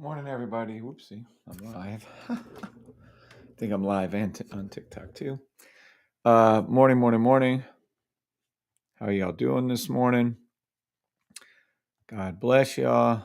Morning, everybody. Whoopsie, I'm live. I think I'm live and on TikTok too. Morning. How y'all doing this morning? God bless y'all.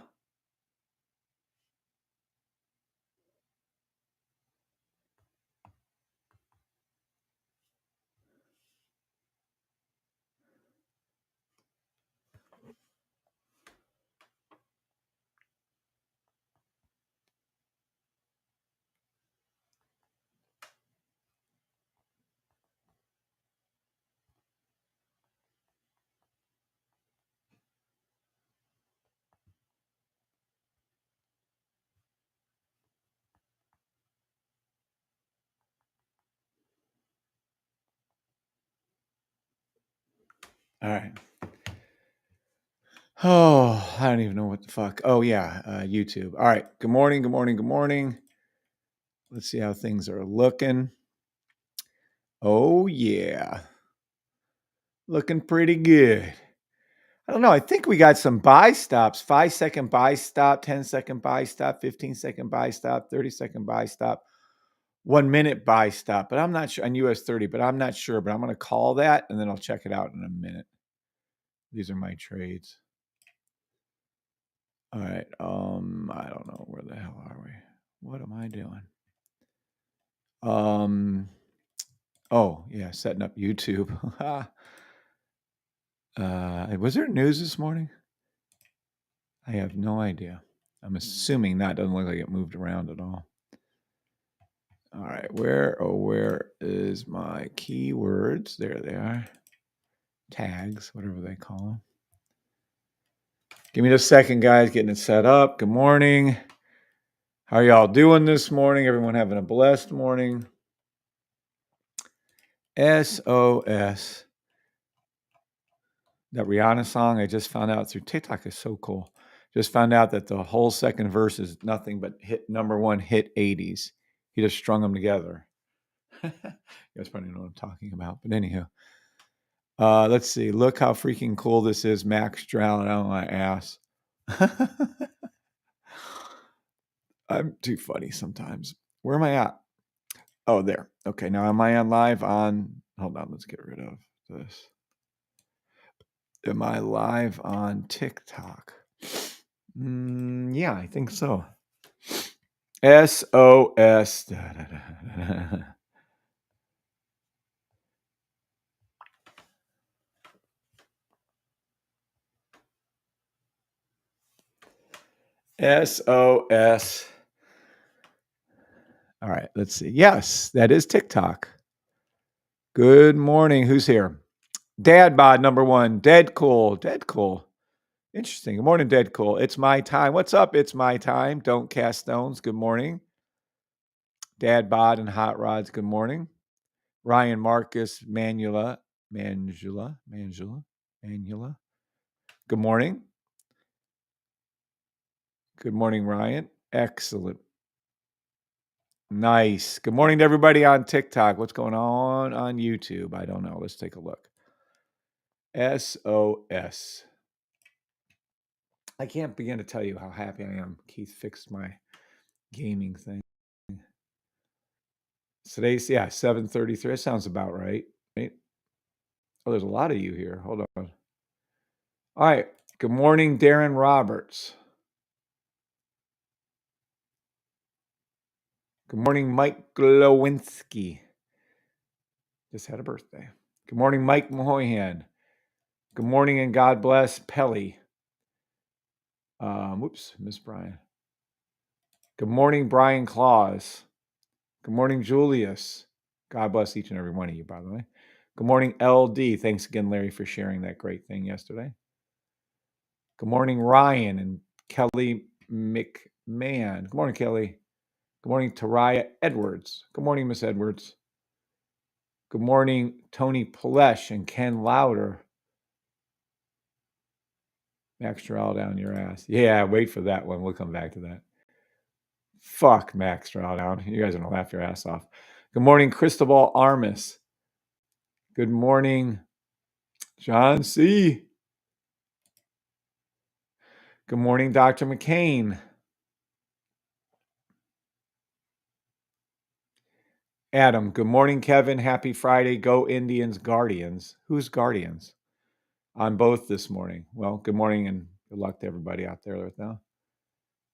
All right. Oh, I don't even know what the fuck. Oh, yeah, YouTube. All right. Good morning. Let's see how things are looking. Oh, yeah. Looking pretty good. I don't know. I think we got some buy stops. 5-second buy stop, 10-second buy stop, 15-second buy stop, 30-second buy stop. 1 minute buy stop, but I'm not sure on US 30, but I'm not sure, but I'm going to call that and then I'll check it out in a minute. These are my trades. All right. I don't know. Where the hell are we? What am I doing? Oh yeah, setting up YouTube. Was there news this morning? I have no idea. I'm assuming not. Doesn't look like it moved around at all. All right, where is my keywords? There they are. Tags, whatever they call them. Give me just a second, guys, getting it set up. Good morning. How are y'all doing this morning? Everyone having a blessed morning. SOS. That Rihanna song I just found out through TikTok is so cool. Just found out that the whole second verse is nothing but hit number one hit 80s. He just strung them together. You guys probably know what I'm talking about. But anywho. Let's see. Look how freaking cool this is. Max drowning out my ass. I'm too funny sometimes. Where am I at? Oh, there. Okay, now am I on live on... Hold on, let's get rid of this. Am I live on TikTok? Yeah, I think so. SOS. SOS. All right, let's see. Yes, that is TikTok. Good morning. Who's here? Dad bod number one. Dead cool. Interesting. Good morning, Dead cool. It's my time. What's up? It's my time. Don't cast stones. Good morning. Dad bod and hot rods. Good morning. Ryan Marcus Manula. Good morning. Good morning, Ryan. Excellent. Nice. Good morning to everybody on TikTok. What's going on YouTube? I don't know. Let's take a look. SOS. I can't begin to tell you how happy I am. Keith fixed my gaming thing. Today's 7:33. That sounds about right. Oh, there's a lot of you here. Hold on. All right. Good morning, Darren Roberts. Good morning, Mike Glowinski. Just had a birthday. Good morning, Mike Mahoyan. Good morning and God bless Pelly. Miss Brian. Good morning, Brian Claus. Good morning, Julius. God bless each and every one of you, by the way. Good morning, LD. Thanks again, Larry, for sharing that great thing yesterday. Good morning, Ryan and Kelly McMahon. Good morning, Kelly. Good morning, Taraya Edwards. Good morning, Miss Edwards. Good morning, Tony Palesh and Ken Louder. Max Terrell down your ass. Yeah, wait for that one. We'll come back to that. Fuck Max Terrell down. You guys are going to laugh your ass off. Good morning, Cristobal Armis. Good morning, John C. Good morning, Dr. McCain. Adam, good morning, Kevin. Happy Friday. Go Indians, Guardians. Who's Guardians? On both this morning. Well, good morning and good luck to everybody out there right now.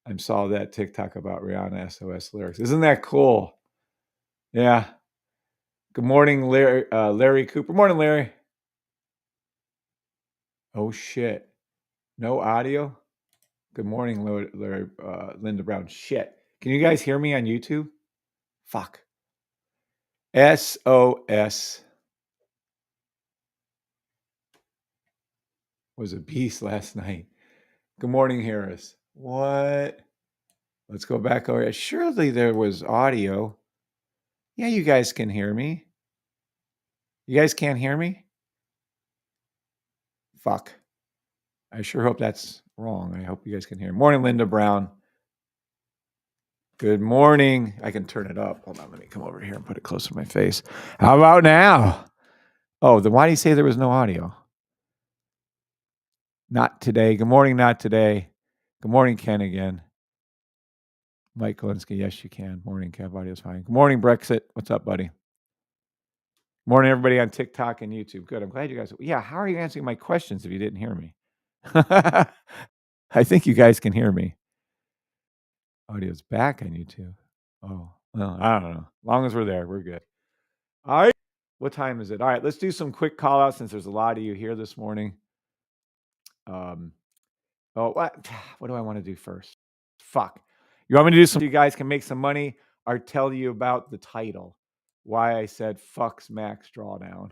I saw that TikTok about Rihanna SOS lyrics. Isn't that cool? Yeah. Good morning, Larry Cooper. Morning, Larry. Oh, shit. No audio? Good morning, Larry, Linda Brown. Shit. Can you guys hear me on YouTube? Fuck. SOS was a beast last night. Good morning, Harris. What? Let's go back over. Surely there was audio. Yeah, you guys can hear me. You guys can't hear me? Fuck. I sure hope that's wrong. I hope you guys can hear. Morning, Linda Brown. Good morning. I can turn it up. Hold on. Let me come over here and put it close to my face. How about now? Oh, then why do you say there was no audio? Not today. Good morning, not today. Good morning, Ken again. Mike Kolinsky, yes, you can. Morning, Kev. Audio's fine. Good morning, Brexit. What's up, buddy? Morning, everybody on TikTok and YouTube. Good. I'm glad you guys. Yeah, how are you answering my questions if you didn't hear me? I think you guys can hear me. Audio's back on YouTube. Oh, well, I don't know. As long as we're there, we're good. All right. What time is it? All right, let's do some quick call outs since there's a lot of you here this morning. What do I want to do first? Fuck. You want me to do some? You guys can make some money or tell you about the title. Why I said fucks Max Drawdown.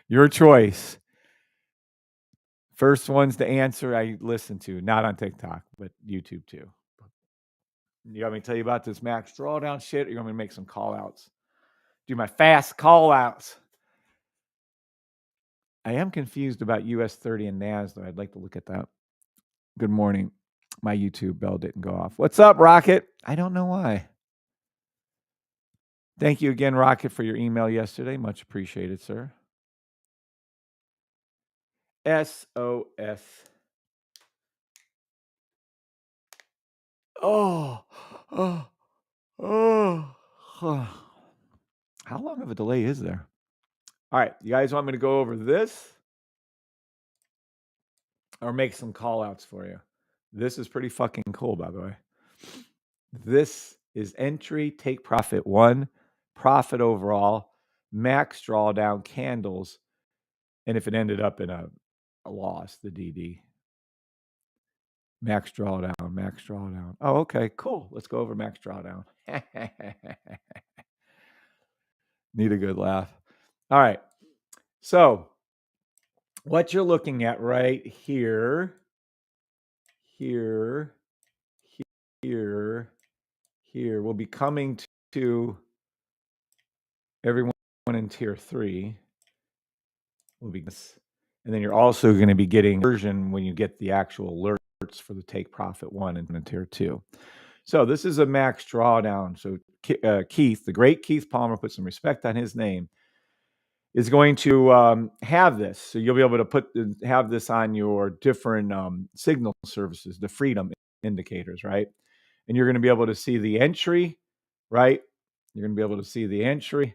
Your choice. First ones to answer I listen to, not on TikTok, but YouTube too. You want me to tell you about this Max Drawdown shit, or you want me to make some call outs? Do my fast call outs. I am confused about US 30 and NAS, though. I'd like to look at that. Good morning. My YouTube bell didn't go off. What's up, Rocket? I don't know why. Thank you again, Rocket, for your email yesterday. Much appreciated, sir. SOS. Oh. How long of a delay is there? All right. You guys want me to go over this or make some call outs for you? This is pretty fucking cool, by the way. This is entry, take profit 1, profit overall, max drawdown, candles, and if it ended up in a loss, the DD. Max drawdown, max drawdown. Oh, okay, cool. Let's go over max drawdown. Need a good laugh. All right. So, what you're looking at right here, here, will be coming to everyone in tier 3. Will be this. And then you're also going to be getting version when you get the actual alerts for the take profit 1 and the tier 2. So this is a max drawdown. So Keith, the great Keith Palmer, put some respect on his name, is going to have this. So you'll be able to have this on your different signal services, the freedom indicators, right? And you're going to be able to see the entry, right? You're going to be able to see the entry,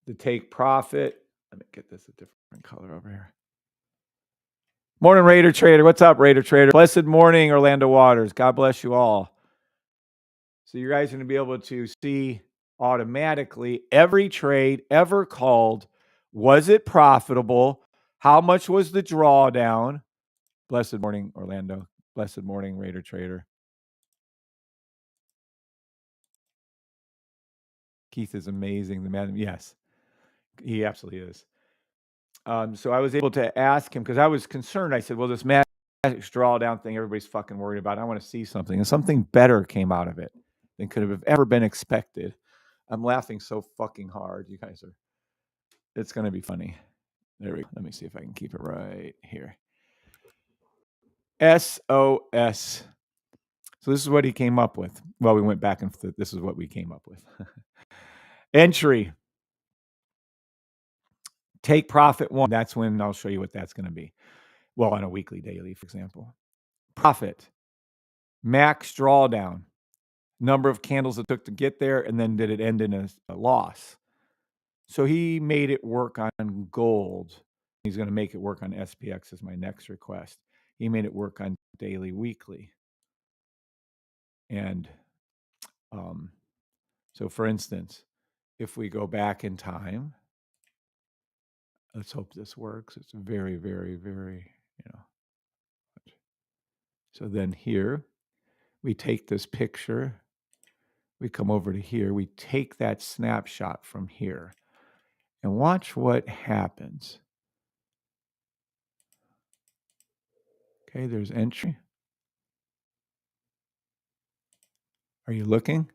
the take profit. Let me get this a different color over here. Morning, Raider Trader. What's up, Raider Trader? Blessed morning, Orlando Waters. God bless you all. So you guys are going to be able to see automatically every trade ever called. Was it profitable? How much was the drawdown? Blessed morning, Orlando. Blessed morning, Raider Trader. Keith is amazing. The man, yes, he absolutely is. So I was able to ask him because I was concerned. I said, well, this magic drawdown thing, everybody's fucking worried about. I want to see something. And something better came out of it than could have ever been expected. I'm laughing so fucking hard. You guys are, it's going to be funny. There we go. Let me see if I can keep it right here. SOS. So this is what he came up with. Well, we went back and forth. This is what we came up with. Entry. Take profit 1. That's when I'll show you what that's going to be. Well, on a weekly, daily, for example. Profit. Max drawdown. number of candles it took to get there, and then did it end in a loss. So he made it work on gold. He's going to make it work on SPX as my next request. He made it work on daily, weekly. And so, for instance, if we go back in time, let's hope this works. It's very, very, very, you know. So then here, we take this picture. We come over to here. We take that snapshot from here. And watch what happens. Okay, there's entry. Are you looking?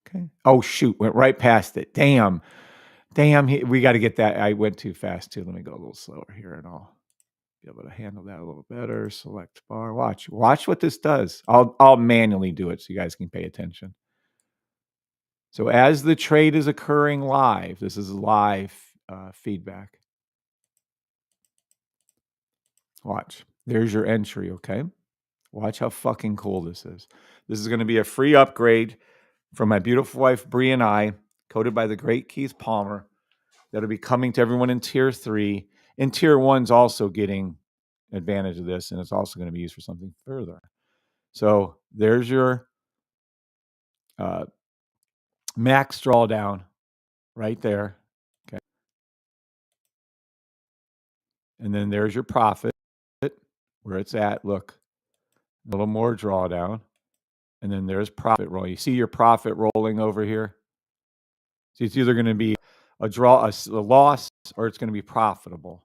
Okay. Oh, shoot. Went right past it. Damn. We got to get that. I went too fast, too. Let me go a little slower here, and I'll be able to handle that a little better. Select bar. Watch what this does. I'll manually do it so you guys can pay attention. So as the trade is occurring live, this is live feedback. Watch. There's your entry, okay? Watch how fucking cool this is. This is going to be a free upgrade from my beautiful wife, Bree, and I, coded by the great Keith Palmer. That'll be coming to everyone in Tier 3. And Tier 1's also getting advantage of this, and it's also going to be used for something further. So there's your max drawdown right there. Okay. And then there's your profit, where it's at. Look, a little more drawdown. And then there's profit roll. You see your profit rolling over here? So it's either going to be a loss, or it's going to be profitable.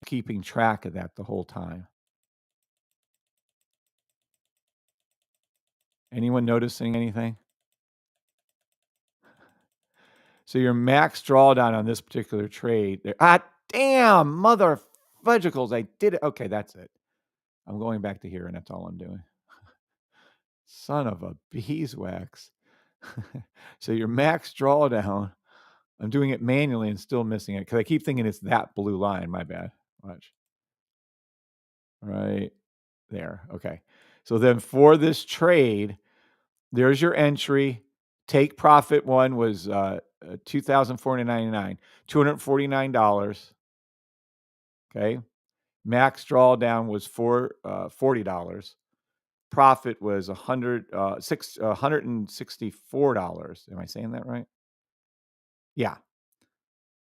Keeping track of that the whole time. Anyone noticing anything? So your max drawdown on this particular trade, damn, mother fudgicles, I did it. Okay, that's it. I'm going back to here, and that's all I'm doing. Son of a beeswax. So your max drawdown, I'm doing it manually and still missing it because I keep thinking it's that blue line. My bad. Watch. Right there. Okay. So then for this trade, there's your entry. Take profit one was $2,499, $249. Okay. Max drawdown was $40. Profit was $164. Am I saying that right? Yeah.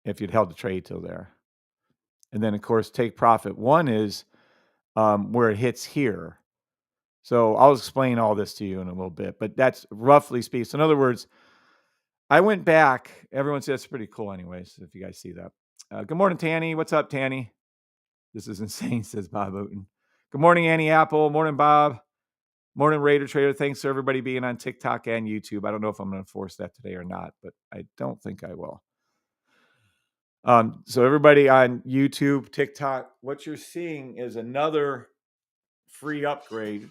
If you'd held the trade till there. And then, of course, take profit one is where it hits here. So I'll explain all this to you in a little bit, but that's roughly speaking. So in other words, I went back. Everyone says it's pretty cool anyways, if you guys see that. Good morning, Tanny. What's up, Tanny? This is insane, says Bob Oten. Good morning, Annie Apple. Morning, Bob. Morning, Raider Trader. Thanks for everybody being on TikTok and YouTube. I don't know if I'm going to force that today or not, but I don't think I will. So everybody on YouTube, TikTok, what you're seeing is another free upgrade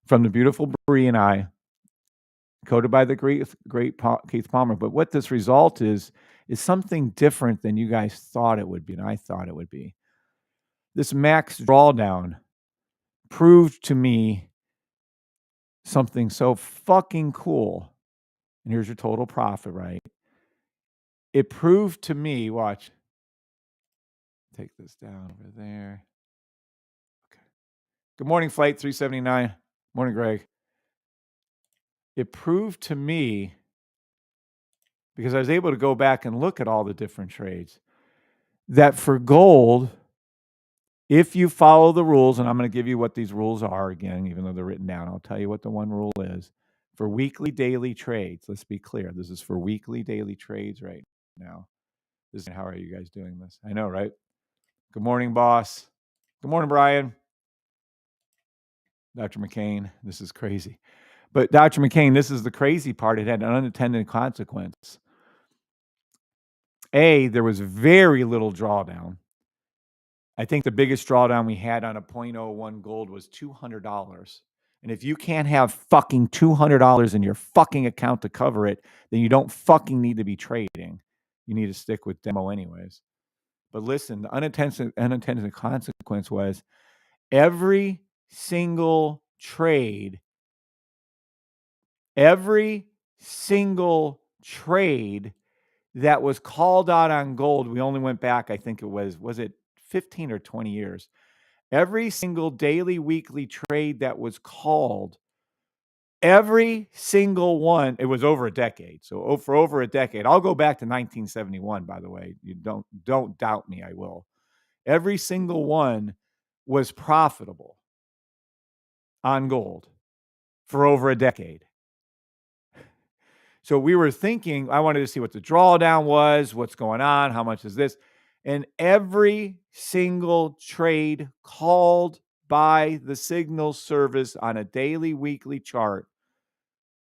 from the beautiful Bree and I, coded by the great Keith Palmer. But what this result is something different than you guys thought it would be, and I thought it would be. This max drawdown proved to me something so fucking cool. And here's your total profit, right? It proved to me, watch. Take this down over there. Okay. Good morning, Flight 379. Morning, Greg. It proved to me, because I was able to go back and look at all the different trades, that for gold, if you follow the rules, and I'm going to give you what these rules are again, even though they're written down, I'll tell you what the one rule is. For weekly, daily trades, let's be clear. This is for weekly, daily trades right now. How are you guys doing this? I know, right? Good morning, boss. Good morning, Brian. Dr. McCain, this is crazy. But Dr. McCain, this is the crazy part. It had an unintended consequence. There was very little drawdown. I think the biggest drawdown we had on a 0.01 gold was $200. And if you can't have fucking $200 in your fucking account to cover it, then you don't fucking need to be trading. You need to stick with demo anyways. But listen, the unintended consequence was every single trade, that was called out on gold, we only went back, I think it was it 15 or 20 years? Every single daily, weekly trade that was called, every single one, it was over a decade. So for over a decade, I'll go back to 1971, by the way. You don't doubt me, I will. Every single one was profitable on gold for over a decade. So we were thinking, I wanted to see what the drawdown was, what's going on, how much is this? And every single trade called by the signal service on a daily, weekly chart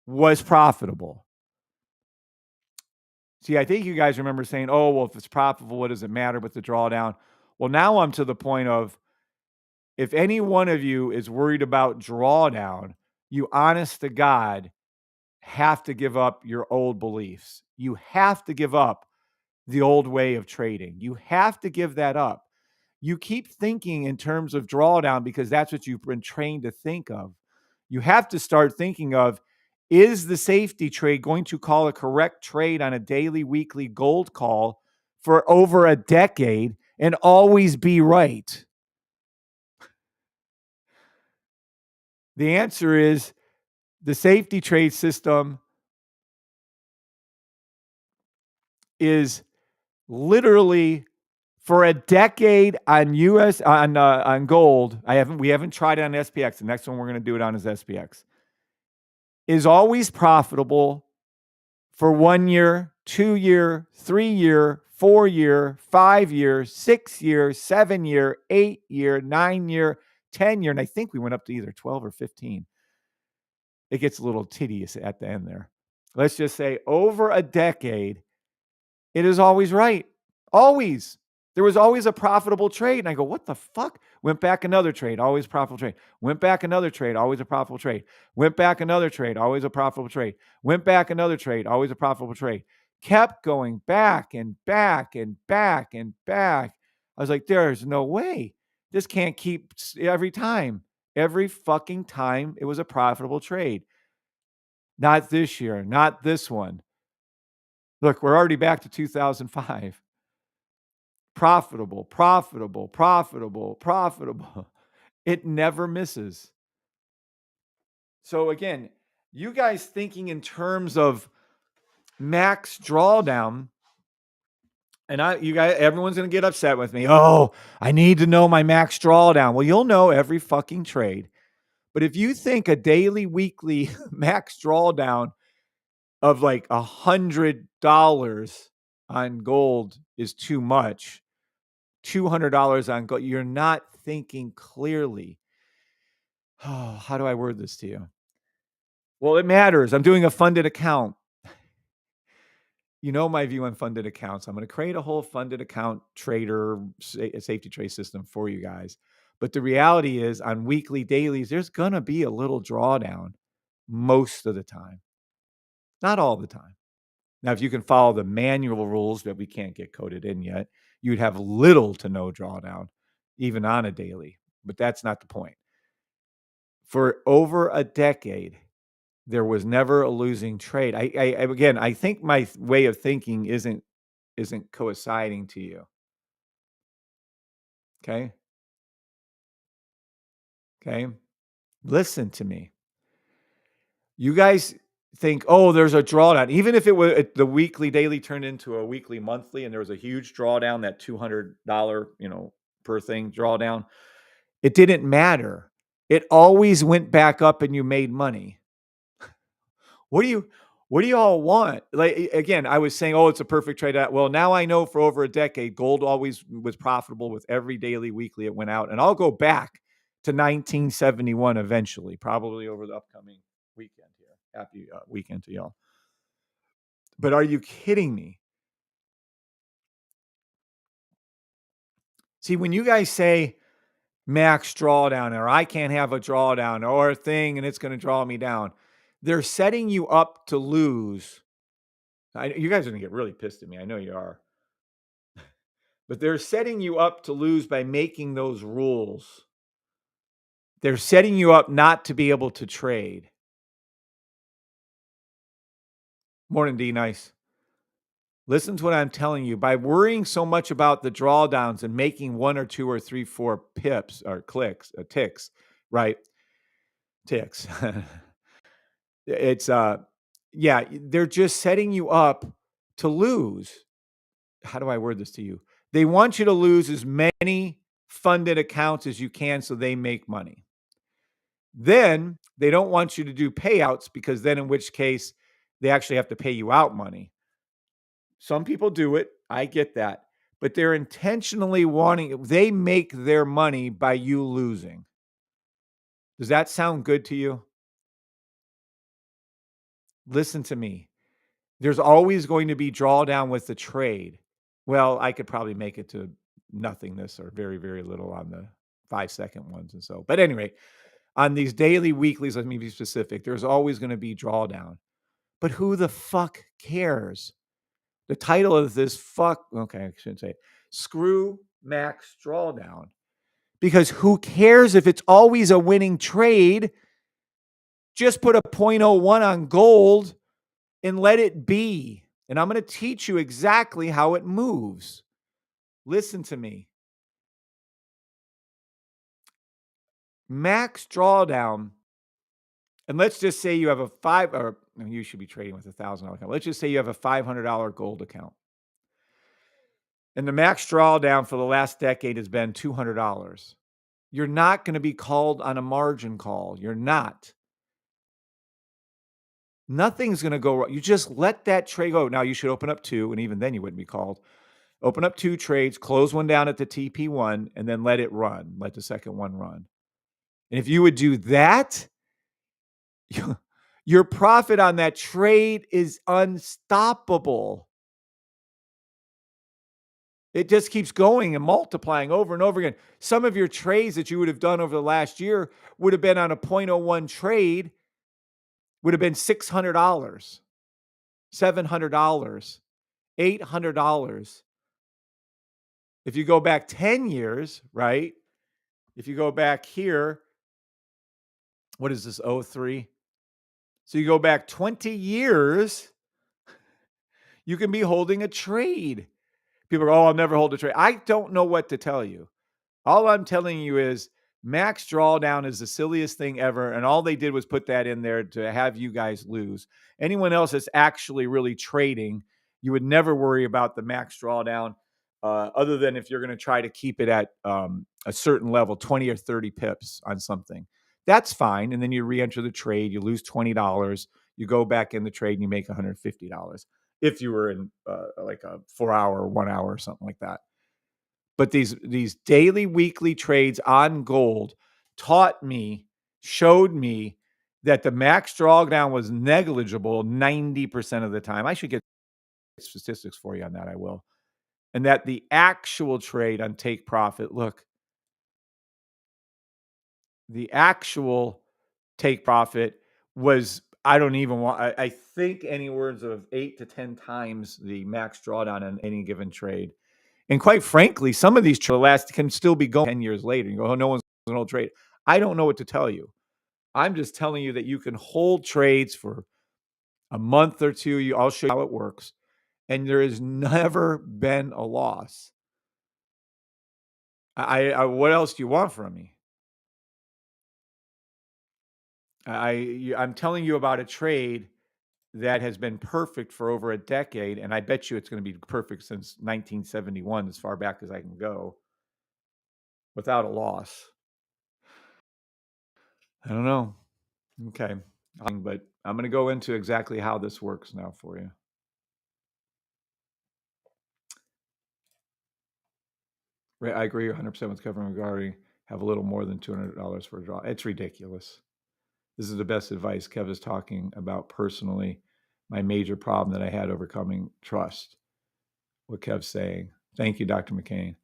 was profitable. See, I think you guys remember saying, oh, well, if it's profitable, what does it matter with the drawdown? Well, now I'm to the point of, if any one of you is worried about drawdown, you honest to God have to give up your old beliefs. You have to give up the old way of trading. You have to give that up. You keep thinking in terms of drawdown because that's what you've been trained to think of. You have to start thinking of, is the safety trade going to call a correct trade on a daily, weekly gold call for over a decade and always be right? The answer is the safety trade system is literally for a decade on US on gold. We haven't tried it on SPX. The next one we're going to do it on is SPX. Is always profitable for 1 year, 2 year, 3 year, 4 year, 5 year, 6 year, 7 year, 8 year, 9 year, 10 year, and I think we went up to either 12 or 15. It gets a little tedious at the end there. Let's just say over a decade, it is always right. Always. There was always a profitable trade. And I go, what the fuck? Went back another trade, always profitable trade. Went back another trade, always a profitable trade. Went back another trade, always a profitable trade. Went back another trade, always a profitable trade. Kept going back and back and back and back. I was like, there's no way. This can't keep every time. Every fucking time it was a profitable trade. Not this year, not this one. Look, we're already back to 2005. Profitable, profitable, profitable, profitable. It never misses. So again, you guys thinking in terms of max drawdown, and everyone's going to get upset with me. Oh, I need to know my max drawdown. Well, you'll know every fucking trade. But if you think a daily, weekly max drawdown of like $100 on gold is too much, $200 on gold, you're not thinking clearly. Oh, how do I word this to you? Well, it matters. I'm doing a funded account. You know my view on funded accounts. I'm going to create a whole funded account trader safety trade system for you guys. But the reality is, on weekly dailies, there's going to be a little drawdown most of the time. Not all the time. Now, if you can follow the manual rules that we can't get coded in yet, you'd have little to no drawdown, even on a daily. But that's not the point. For over a decade, there was never a losing trade. I think my way of thinking isn't coinciding to you. Okay. Listen to me. You guys think, oh, there's a drawdown. Even if it was the weekly daily turned into a weekly monthly and there was a huge drawdown, that $200, per thing drawdown, it didn't matter. It always went back up and you made money. What do you all want? Like, again, I was saying, oh, it's a perfect trade. Well, now I know for over a decade, gold always was profitable with every daily, weekly it went out. And I'll go back to 1971 eventually, probably over the upcoming weekend here. Happy weekend to y'all. But are you kidding me? See, when you guys say max drawdown, or I can't have a drawdown, or a thing and it's going to draw me down, they're setting you up to lose. You guys are going to get really pissed at me. I know you are. But they're setting you up to lose by making those rules. They're setting you up not to be able to trade. Morning, D. Nice. Listen to what I'm telling you. By worrying so much about the drawdowns and making 1 or 2 or 3, 4 pips or clicks, ticks, right? Ticks. It's, yeah, they're just setting you up to lose. How do I word this to you? They want you to lose as many funded accounts as you can so they make money. Then they don't want you to do payouts because then in which case they actually have to pay you out money. Some people do it. I get that. But they're intentionally wanting, they make their money by you losing. Does that sound good to you? Listen to me. There's always going to be drawdown with the trade. Well, I could probably make it to nothingness or very, very little on the 5-second ones and so. But anyway, on these daily, weeklies, let me be specific, there's always going to be drawdown. But who the fuck cares? The title of this okay, I shouldn't say it. Screw Max Drawdown. Because who cares if it's always a winning trade? Just put a 0.01 on gold and let it be. And I'm going to teach you exactly how it moves. Listen to me. Max Drawdown, and let's just say you have a you should be trading with $1,000 account. Let's just say you have a $500 gold account. And the max drawdown for the last decade has been $200. You're not going to be called on a margin call. You're not. Nothing's going to go wrong. You just let that trade go. Now, you should open up 2, and even then you wouldn't be called. Open up 2 trades, close one down at the TP1, and then let it run. Let the second one run. And if you would do that, your profit on that trade is unstoppable. It just keeps going and multiplying over and over again. Some of your trades that you would have done over the last year would have been on a 0.01 trade, would have been $600, $700, $800. If you go back 10 years, right? If you go back here, what is this, 03? So you go back 20 years, you can be holding a trade. People are, oh, I'll never hold a trade. I don't know what to tell you. All I'm telling you is max drawdown is the silliest thing ever. And all they did was put that in there to have you guys lose. Anyone else that's actually really trading, you would never worry about the max drawdown other than if you're going to try to keep it at a certain level, 20 or 30 pips on something. That's fine. And then you re-enter the trade, you lose $20, you go back in the trade and you make $150 if you were in like a 4-hour or 1 hour or something like that. But these daily, weekly trades on gold showed me that the max drawdown was negligible 90% of the time. I should get statistics for you on that. I will. And that the actual trade on take profit, look, the actual take profit was, I think anywhere of 8 to 10 times the max drawdown on any given trade. And quite frankly, some of these last can still be going 10 years later. You go, oh, no one's going to hold trade. I don't know what to tell you. I'm just telling you that you can hold trades for a month or 2. I'll show you how it works. And there has never been a loss. What else do you want from me? I'm telling you about a trade that has been perfect for over a decade, and I bet you it's going to be perfect since 1971, as far back as I can go, without a loss. I don't know. Okay. But I'm going to go into exactly how this works now for you. I agree 100% with Kevin regarding have a little more than $200 for a draw. It's ridiculous. This is the best advice Kev is talking about personally. My major problem that I had overcoming trust. What Kev's saying. Thank you, Dr. McCain.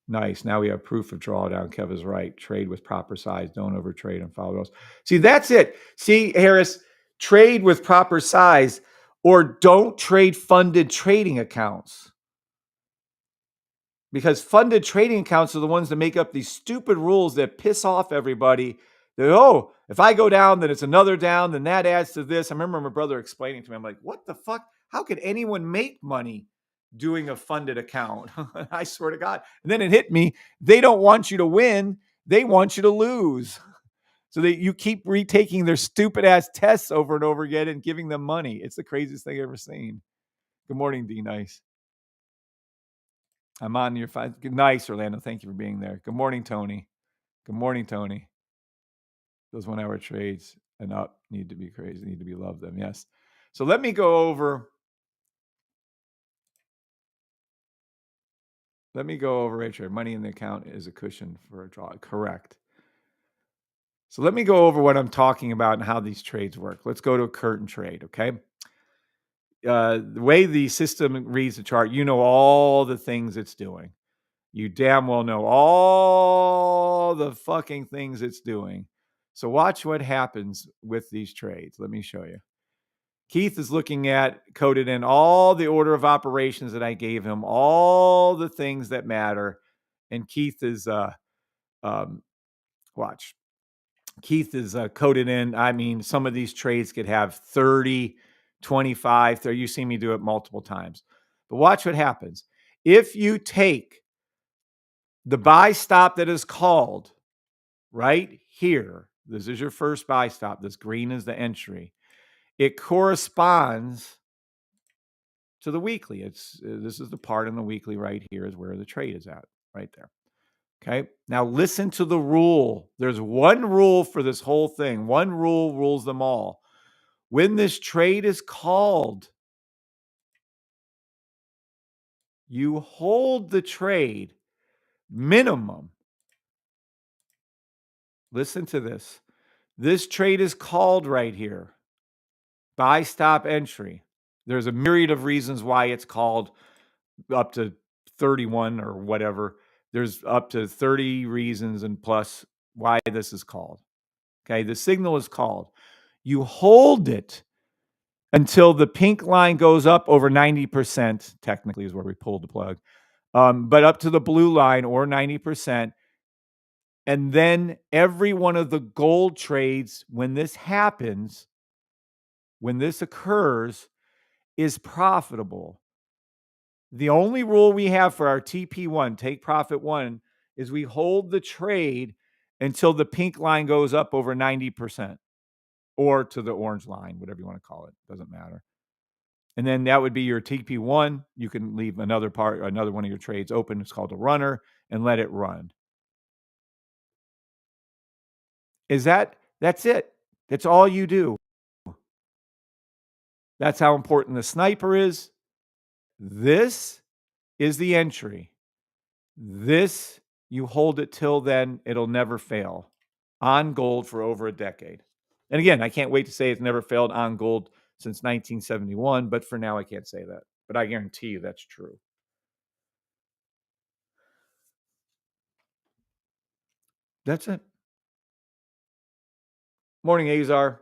Nice. Now we have proof of drawdown. Kev is right. Trade with proper size. Don't overtrade and follow those. See, that's it. See, Harris, trade with proper size or don't trade funded trading accounts. Because funded trading accounts are the ones that make up these stupid rules that piss off everybody Oh, if I go down, then it's another down, then that adds to this. I remember my brother explaining to me, I'm like, what the fuck? How could anyone make money doing a funded account? I swear to God. And then it hit me. They don't want you to win. They want you to lose. So that you keep retaking their stupid ass tests over and over again and giving them money. It's the craziest thing I've ever seen. Good morning, D Nice. I'm on your phone. Nice, Orlando. Thank you for being there. Good morning, Tony. Good morning, Tony. Those 1 hour trades and up need to be crazy, need to be loved them. Yes. So let me go over right here. Money in the account is a cushion for a draw. Correct. So let me go over what I'm talking about and how these trades work. Let's go to a curtain trade, okay? The way the system reads the chart, you know all the things it's doing. You damn well know all the fucking things it's doing. So watch what happens with these trades. Let me show you. Keith is looking at, coded in all the order of operations that I gave him, all the things that matter. And Keith is, watch. Keith is coded in. I mean, some of these trades could have 30, 25, 30. You see me do it multiple times. But watch what happens. If you take the buy stop that is called right here, this is your first buy stop. This green is the entry. It corresponds to the weekly. This is the part in the weekly right here is where the trade is at, right there. Okay. Now listen to the rule. There's one rule for this whole thing. One rule rules them all. When this trade is called, you hold the trade minimum. Listen to this. This trade is called right here. Buy stop entry. There's a myriad of reasons why it's called, up to 31 or whatever. There's up to 30 reasons and plus why this is called. Okay, the signal is called. You hold it until the pink line goes up over 90%, technically is where we pulled the plug, but up to the blue line or 90%. And then every one of the gold trades, when this happens, when this occurs, is profitable. The only rule we have for our TP1, take profit one, is we hold the trade until the pink line goes up over 90% or to the orange line, whatever you want to call it. Doesn't matter. And then that would be your TP1. You can leave another one of your trades open. It's called a runner and let it run. That's it. That's all you do. That's how important the sniper is. This is the entry. This, you hold it till then, it'll never fail. On gold for over a decade. And again, I can't wait to say it's never failed on gold since 1971, but for now I can't say that. But I guarantee you that's true. That's it. Morning, Azar.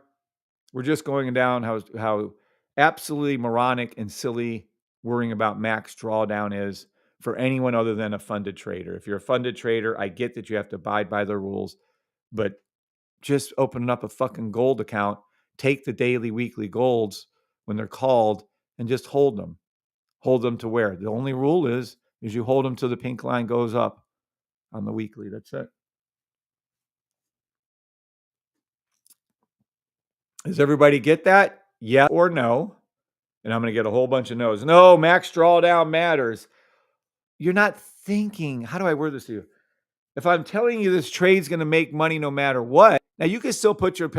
We're just going down how absolutely moronic and silly worrying about max drawdown is for anyone other than a funded trader. If you're a funded trader, I get that you have to abide by the rules, but just opening up a fucking gold account, take the daily, weekly golds when they're called and just hold them. Hold them to where? The only rule is you hold them till the pink line goes up on the weekly. That's it. Does everybody get that? Yeah or no? And I'm going to get a whole bunch of no's. No, max drawdown matters. You're not thinking, how do I word this to you? If I'm telling you this trade's going to make money no matter what, now you can still put your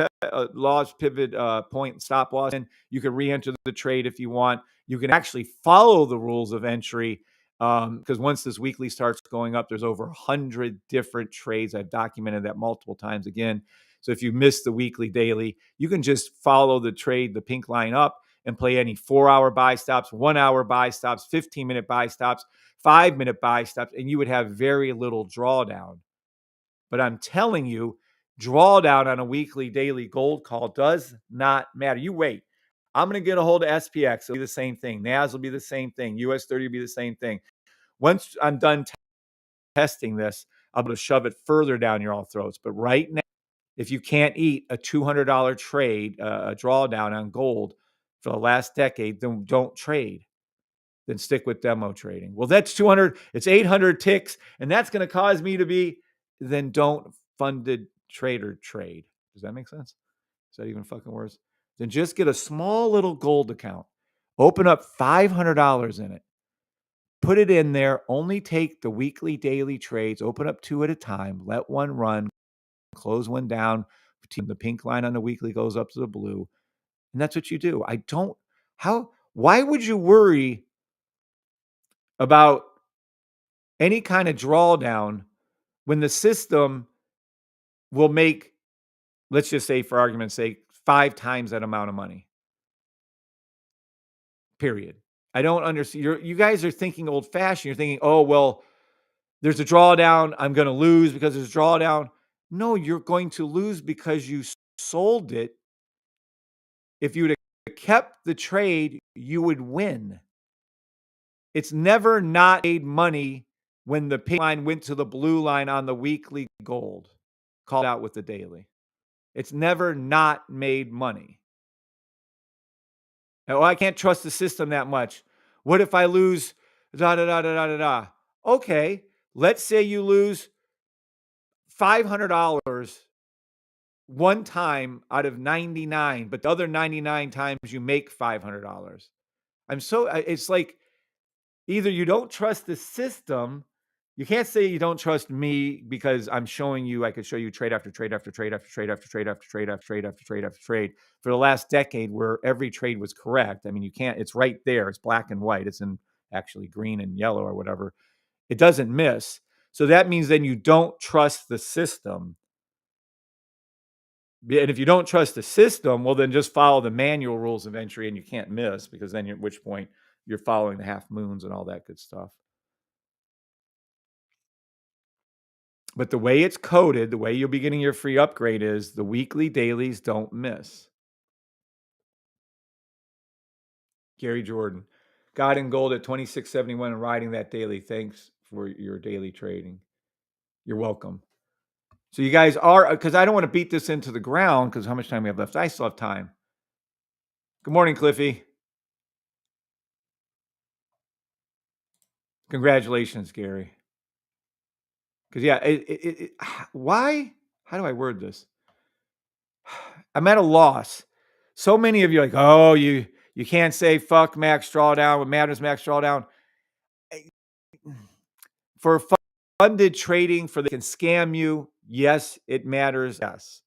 loss pivot point stop loss in. You can re-enter the trade if you want. You can actually follow the rules of entry because once this weekly starts going up, there's over 100 different trades. I've documented that multiple times again. So if you miss the weekly daily, you can just follow the trade, the pink line up, and play any 4-hour buy stops, 1-hour buy stops, 15-minute buy stops, 5-minute buy stops, and you would have very little drawdown. But I'm telling you, drawdown on a weekly, daily gold call does not matter. You wait. I'm going to get a hold of SPX. It'll be the same thing. NAS will be the same thing. US 30 will be the same thing. Once I'm done testing this, I'll be able to shove it further down your all throats. But right now, If you can't eat a $200 trade, a drawdown on gold for the last decade, then don't trade. Then stick with demo trading. Well, that's 200, it's 800 ticks, and that's going to cause me to be, then don't funded trader trade. Does that make sense? Is that even fucking worse? Then just get a small little gold account. Open up $500 in it. Put it in there. Only take the weekly, daily trades. Open up 2 at a time. Let one run. Close one down. The pink line on the weekly goes up to the blue. And that's what you do. Why would you worry about any kind of drawdown when the system will make, let's just say for argument's sake, 5 times that amount of money? Period. I don't understand. You guys are thinking old fashioned. You're thinking, oh, well, there's a drawdown. I'm going to lose because there's a drawdown. No, you're going to lose because you sold it. If you would have kept the trade, you would win. It's never not made money when the pink line went to the blue line on the weekly gold, called out with the daily. It's never not made money. Oh, I can't trust the system that much. What if I lose da da da da da da da? Okay, let's say you lose $500 one time out of 99, but the other 99 times you make $500. It's like either you don't trust the system. You can't say you don't trust me because I'm showing you, I could show you trade after trade after trade after trade after trade after trade after trade after trade after trade for the last decade where every trade was correct. I mean, you can't, it's right there. It's black and white. It's in actually green and yellow or whatever. It doesn't miss. So that means then you don't trust the system. And if you don't trust the system, well, then just follow the manual rules of entry and you can't miss because then at which point you're following the half moons and all that good stuff. But the way it's coded, the way you'll be getting your free upgrade is the weekly dailies don't miss. Gary Jordan, got in gold at 26.71 and riding that daily. Thanks for your daily trading. You're welcome. So you guys are, because I don't want to beat this into the ground because how much time we have left? I still have time. Good morning, Cliffy. Congratulations, Gary. Because yeah, why? How do I word this? I'm at a loss. So many of you are like, oh, you can't say fuck max drawdown. What matters max drawdown. For funded trading, for they can scam you, yes, it matters, yes.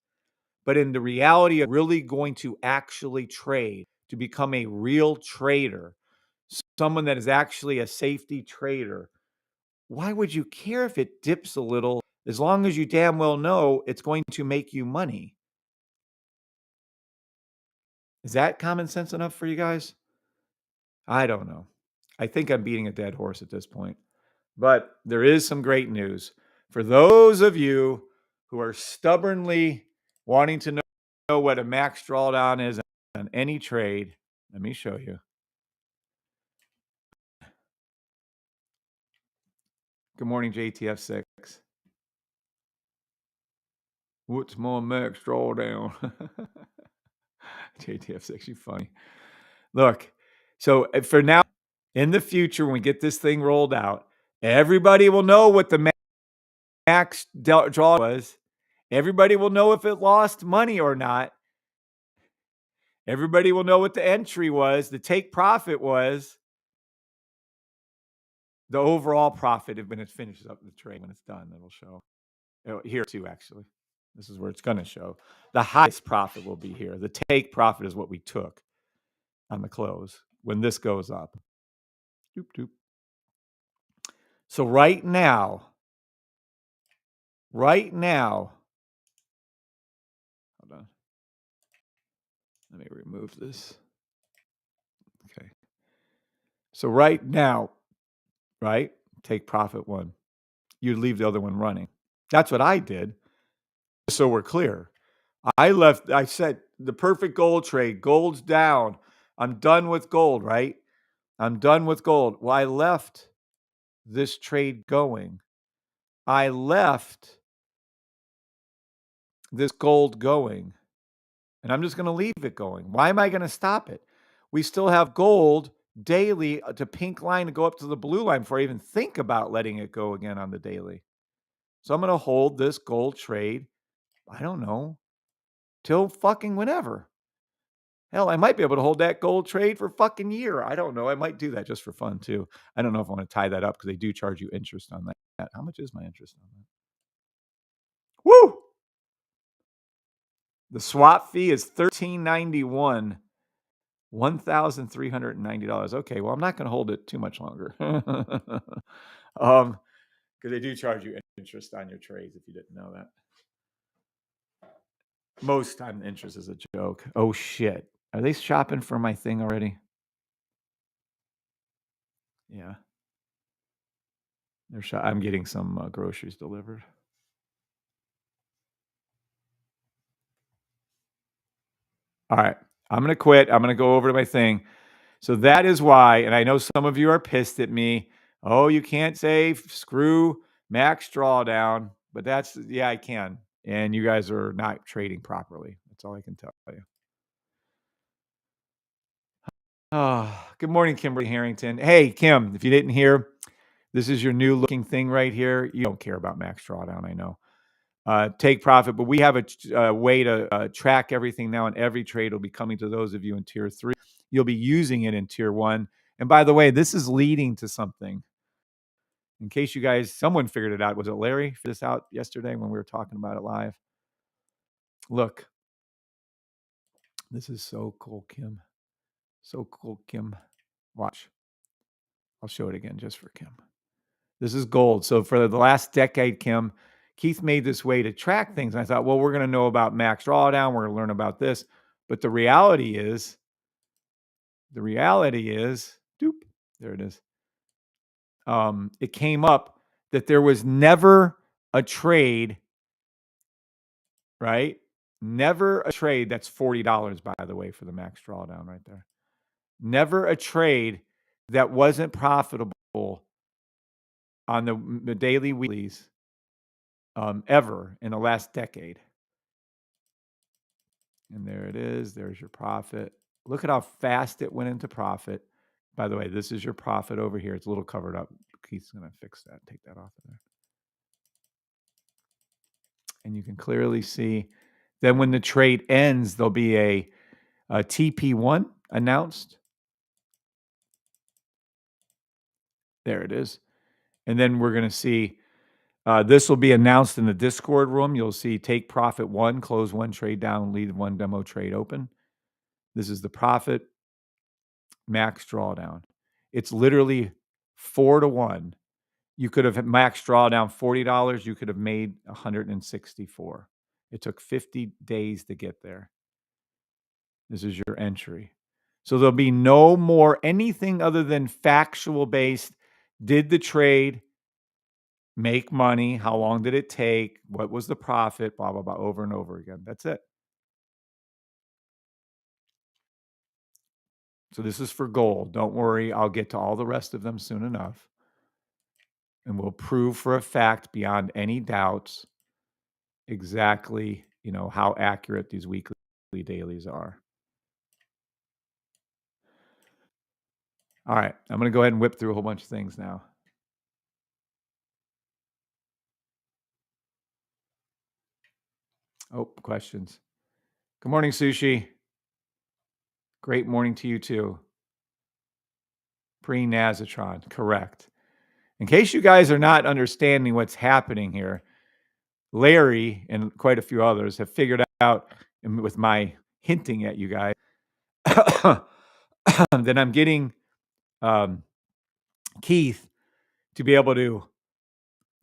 But in the reality of really going to actually trade, to become a real trader, someone that is actually a safety trader, why would you care if it dips a little as long as you damn well know it's going to make you money? Is that common sense enough for you guys? I don't know. I think I'm beating a dead horse at this point. But there is some great news. For those of you who are stubbornly wanting to know what a max drawdown is on any trade, let me show you. Good morning, JTF6. What's my max drawdown? JTF6, you funny. Look, so for now, in the future, when we get this thing rolled out, everybody will know what the max draw was. Everybody will know if it lost money or not. Everybody will know what the entry was, the take profit was, the overall profit when it finishes up the trade. When it's done, it'll show. Here too, actually. This is where it's going to show. The highest profit will be here. The take profit is what we took on the close when this goes up. Doop, doop. So right now, hold on. Let me remove this. Okay. So right now, right, take profit one. You'd leave the other one running. That's what I did. So we're clear. I said the perfect gold trade. Gold's down. I'm done with gold, right? I'm done with gold. Well, I left this trade going. I left this gold going, and I'm just going to leave it going. Why am I going to stop it? We still have gold daily to pink line to go up to the blue line before I even think about letting it go again on the daily. So I'm going to hold this gold trade, I don't know, till fucking whenever. Hell, I might be able to hold that gold trade for fucking year. I don't know. I might do that just for fun too. I don't know if I want to tie that up because they do charge you interest on that. How much is my interest on that? Woo! The swap fee is $13.91, $1,390. Okay, well, I'm not going to hold it too much longer. Because they do charge you interest on your trades if you didn't know that. Most time the interest is a joke. Oh shit. Are they shopping for my thing already? Yeah. I'm getting some groceries delivered. All right. I'm going to quit. I'm going to go over to my thing. So that is why, and I know some of you are pissed at me. Oh, you can't say screw max drawdown, but that's, yeah, I can. And you guys are not trading properly. That's all I can tell you. Oh, good morning, Kimberly Harrington. Hey, Kim, if you didn't hear, this is your new looking thing right here. You don't care about max drawdown, I know. Take profit, but we have a way to track everything now, and every trade will be coming to those of you in tier 3. You'll be using it in tier 1. And by the way, this is leading to something. In case you guys, someone figured it out. Was it Larry figured this out yesterday when we were talking about it live? Look, this is so cool, Kim. So cool, Kim. Watch. I'll show it again just for Kim. This is gold. So for the last decade, Kim, Keith made this way to track things. And I thought, well, we're going to know about max drawdown. We're going to learn about this. But the reality is, doop, there it is. It came up that there was never a trade, right? Never a trade. That's $40, by the way, for the max drawdown right there. Never a trade that wasn't profitable on the daily weeklies ever in the last decade. And there it is. There's your profit. Look at how fast it went into profit. By the way, this is your profit over here. It's a little covered up. Keith's going to fix that. Take that off of there. And you can clearly see. Then when the trade ends, there'll be a TP1 announced. There it is. And then we're going to see this will be announced in the Discord room. You'll see take profit 1, close 1 trade down, leave 1 demo trade open. This is the profit max drawdown. It's literally 4-to-1. You could have max drawdown $40. You could have made $164. It took 50 days to get there. This is your entry. So there'll be no more anything other than factual based. Did the trade make money? How long did it take? What was the profit? Blah, blah, blah, over and over again. That's it. So this is for gold. Don't worry. I'll get to all the rest of them soon enough. And we'll prove for a fact beyond any doubts exactly, how accurate these weekly dailies are. All right. I'm going to go ahead and whip through a whole bunch of things now. Oh, questions. Good morning, Sushi. Great morning to you too. Pre-Nazatron, correct. In case you guys are not understanding what's happening here, Larry and quite a few others have figured out, with my hinting at you guys, that I'm getting Keith to be able to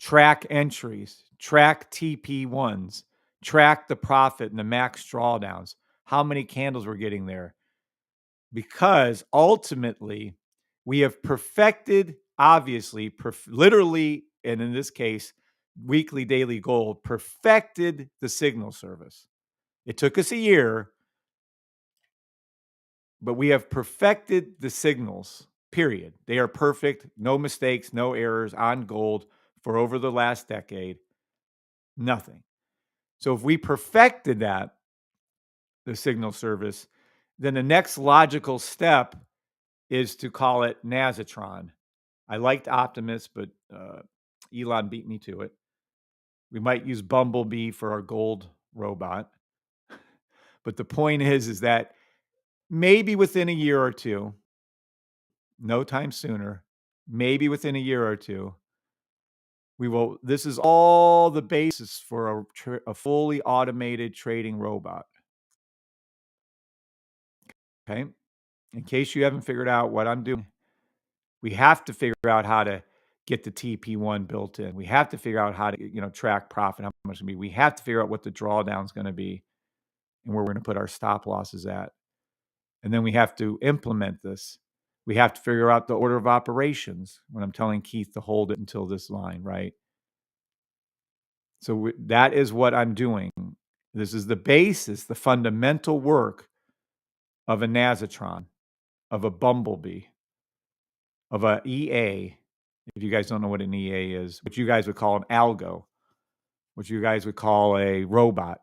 track entries, track TP1s, track the profit and the max drawdowns, how many candles we're getting there. Because ultimately, we have perfected, obviously, literally, and in this case, weekly, daily gold, perfected the signal service. It took us a year, but we have perfected the signals, period. They are perfect, no mistakes, no errors on gold for over the last decade. Nothing. So if we perfected that, the signal service, then the next logical step is to call it Nasatron. I liked Optimus, but Elon beat me to it. We might use Bumblebee for our gold robot. But the point is that maybe within a year or two, no time sooner, maybe within a year or two, we will. This is all the basis for a fully automated trading robot. Okay. In case you haven't figured out what I'm doing, we have to figure out how to get the TP1 built in. We have to figure out how to, track profit, how much it's going to be. We have to figure out what the drawdown is going to be and where we're going to put our stop losses at. And then we have to implement this. We have to figure out the order of operations when I'm telling Keith to hold it until this line, right? So that is what I'm doing. This is the basis, the fundamental work of a Nasatron, of a Bumblebee, of a EA. If you guys don't know what an EA is, what you guys would call an algo, what you guys would call a robot,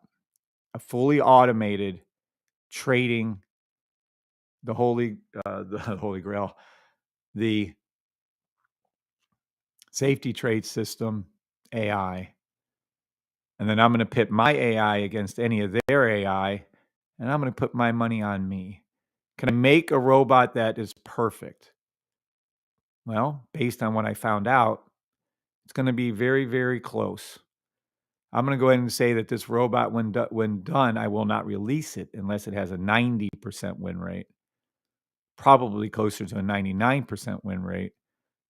a fully automated trading, the holy grail, the safety trade system AI. And then I'm going to pit my AI against any of their AI, and I'm going to put my money on me. Can I make a robot that is perfect? Well, based on what I found out, it's going to be very, very close. I'm going to go ahead and say that this robot, when done, I will not release it unless it has a 90% win rate, probably closer to a 99% win rate,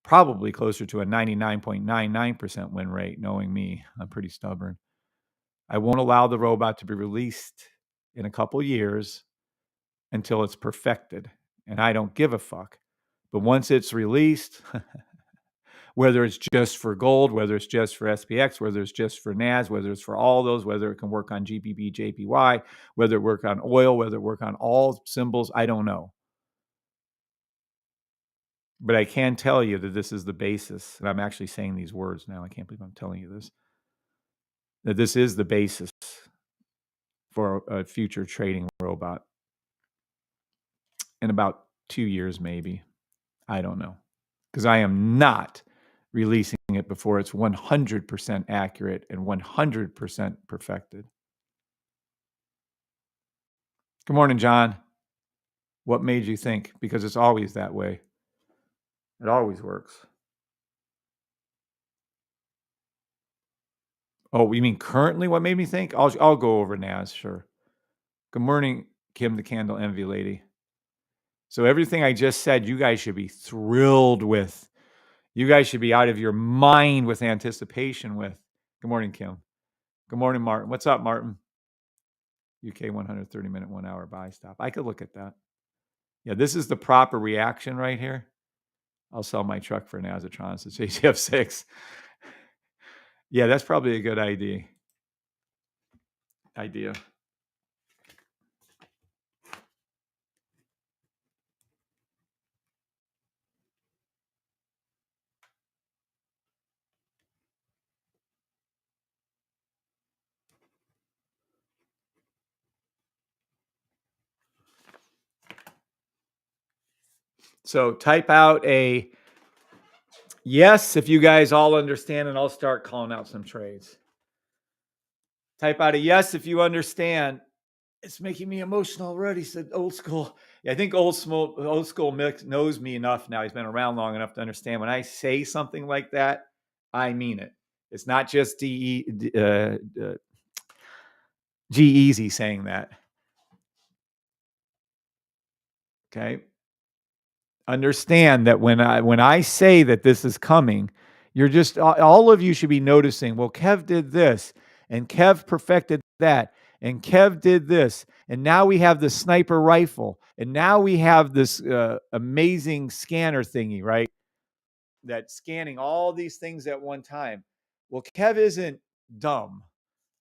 probably closer to a 99.99% win rate, knowing me. I'm pretty stubborn. I won't allow the robot to be released in a couple years until it's perfected, and I don't give a fuck. But once it's released, whether it's just for gold, whether it's just for SPX, whether it's just for NAS, whether it's for all those, whether it can work on GBP, JPY, whether it work on oil, whether it work on all symbols, I don't know. But I can tell you that this is the basis, and I'm actually saying these words now. I can't believe I'm telling you this. That this is the basis for a future trading robot. In about 2 years, maybe. I don't know. Because I am not releasing it before it's 100% accurate and 100% perfected. Good morning, John. What made you think? Because it's always that way. It always works. Oh, you mean currently what made me think? I'll go over NAS, sure. Good morning, Kim, the Candle Envy Lady. So everything I just said, you guys should be thrilled with. You guys should be out of your mind with anticipation with. Good morning, Kim. Good morning, Martin. What's up, Martin? UK 130-minute, 1 hour buy stop. I could look at that. Yeah, this is the proper reaction right here. I'll sell my truck for Nasatron. It's JCF6. Yeah, that's probably a good idea. So type out a yes if you guys all understand, and I'll start calling out some trades. Type out a yes if you understand. It's making me emotional already, said Old School. Yeah, I think Old School Mick knows me enough now. He's been around long enough to understand when I say something like that, I mean it. It's not just G-Eazy saying that. Okay. Understand that when I say that this is coming, you're just all of you should be noticing, well, Kev did this, and Kev perfected that, and Kev did this, and now we have the sniper rifle, and now we have this amazing scanner thingy, right? That's scanning all these things at one time. Well, Kev isn't dumb.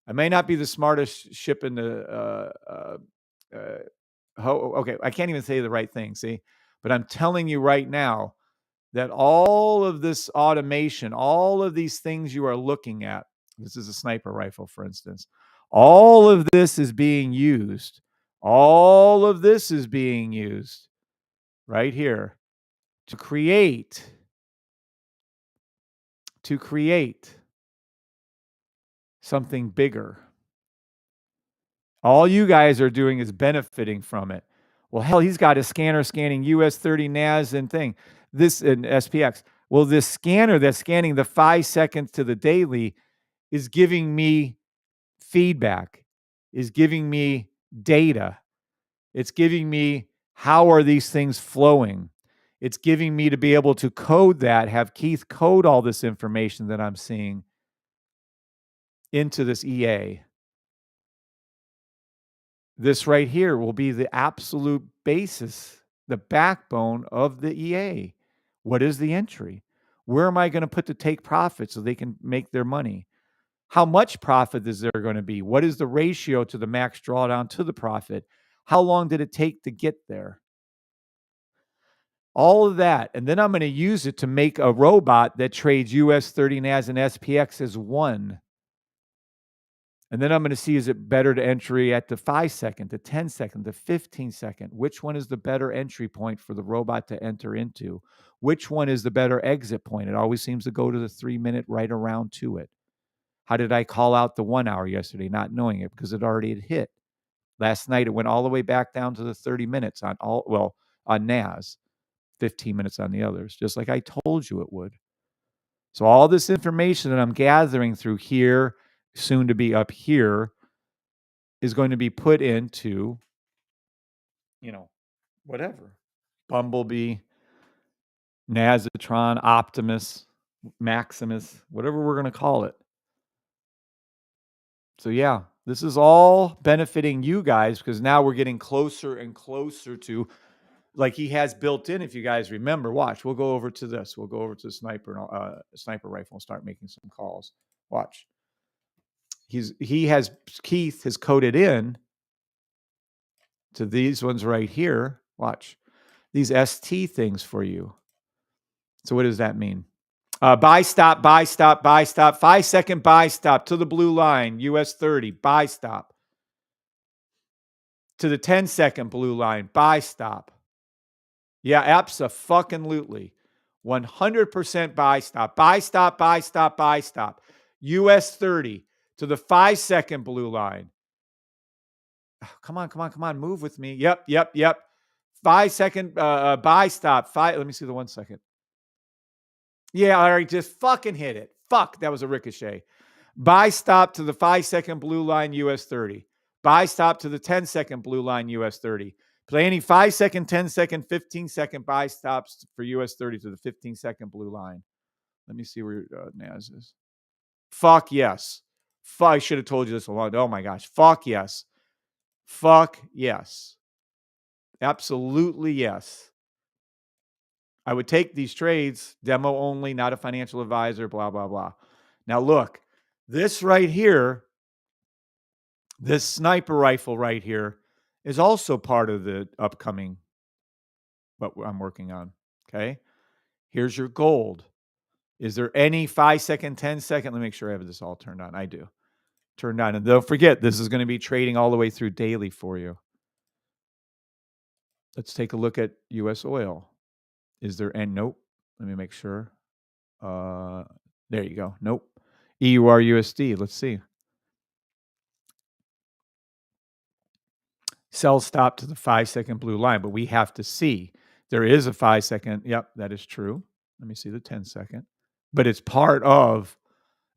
I may not be the smartest ship in the okay, I can't even say the right thing, see? But I'm telling you right now that all of this automation, all of these things you are looking at, this is a sniper rifle, for instance, All of this is being used. All of this is being used right here to create something bigger. All you guys are doing is benefiting from it. Well, hell, he's got a scanner scanning US 30 NAS and thing. This and SPX. Well, this scanner that's scanning the 5 seconds to the daily is giving me feedback, is giving me data. It's giving me how are these things flowing. It's giving me to be able to code that, have Keith code all this information that I'm seeing into this EA. This right here will be the absolute basis, the backbone of the EA. What is the entry? Where am I going to put the take profit so they can make their money? How much profit is there going to be? What is the ratio to the max drawdown to the profit? How long did it take to get there? All of that. And then I'm going to use it to make a robot that trades US 30 NAS and SPX as one. And then I'm going to see, is it better to entry at the 5 second, the 10 second, the 15 second? Which one is the better entry point for the robot to enter into? Which one is the better exit point? It always seems to go to the 3 minute right around to it. How did I call out the 1 hour yesterday, not knowing it because it already had hit? Last night, it went all the way back down to the 30 minutes on on NAS, 15 minutes on the others, just like I told you it would. So all this information that I'm gathering through here, soon to be up here, is going to be put into, whatever. Bumblebee, Nazatron, Optimus, Maximus, whatever we're going to call it. So yeah, this is all benefiting you guys because now we're getting closer and closer to, like he has built in, if you guys remember, watch, we'll go over to this. We'll go over to the sniper rifle and start making some calls. Watch. Keith has coded in to these ones right here. Watch. These ST things for you. So what does that mean? Buy stop, buy stop, buy stop. 5 second buy stop to the blue line, US 30, buy stop. To the 10 second blue line, buy stop. Yeah, abso-fucking-lutely. 100% buy stop. Buy stop, buy stop, buy stop. US 30 to the 5 second blue line. Oh, come on. Move with me. Yep. 5 second buy stop. Let me see the 1 second. Yeah, all right, just fucking hit it. Fuck, that was a ricochet. Buy stop to the 5 second blue line US 30. Buy stop to the 10 second blue line US 30. Play any 5 second, 10 second, 15 second buy stops for US 30 to the 15 second blue line. Let me see where NAS is. Fuck yes. Fuck, I should have told you this a long. Oh my gosh. Fuck yes. Fuck yes. Absolutely yes. I would take these trades, demo only, not a financial advisor, blah, blah, blah. Now look, this right here, this sniper rifle right here is also part of the upcoming, what I'm working on, okay? Here's your gold. Is there any 5 second, 10 second? Let me make sure I have this all turned on. I do. Turned on. And don't forget, this is going to be trading all the way through daily for you. Let's take a look at US oil. Is there any? Nope. Let me make sure. There you go. Nope. EUR USD. Let's see. Sell stop to the 5 second blue line, but we have to see. There is a 5 second. Yep, that is true. Let me see the 10 second. But it's part of,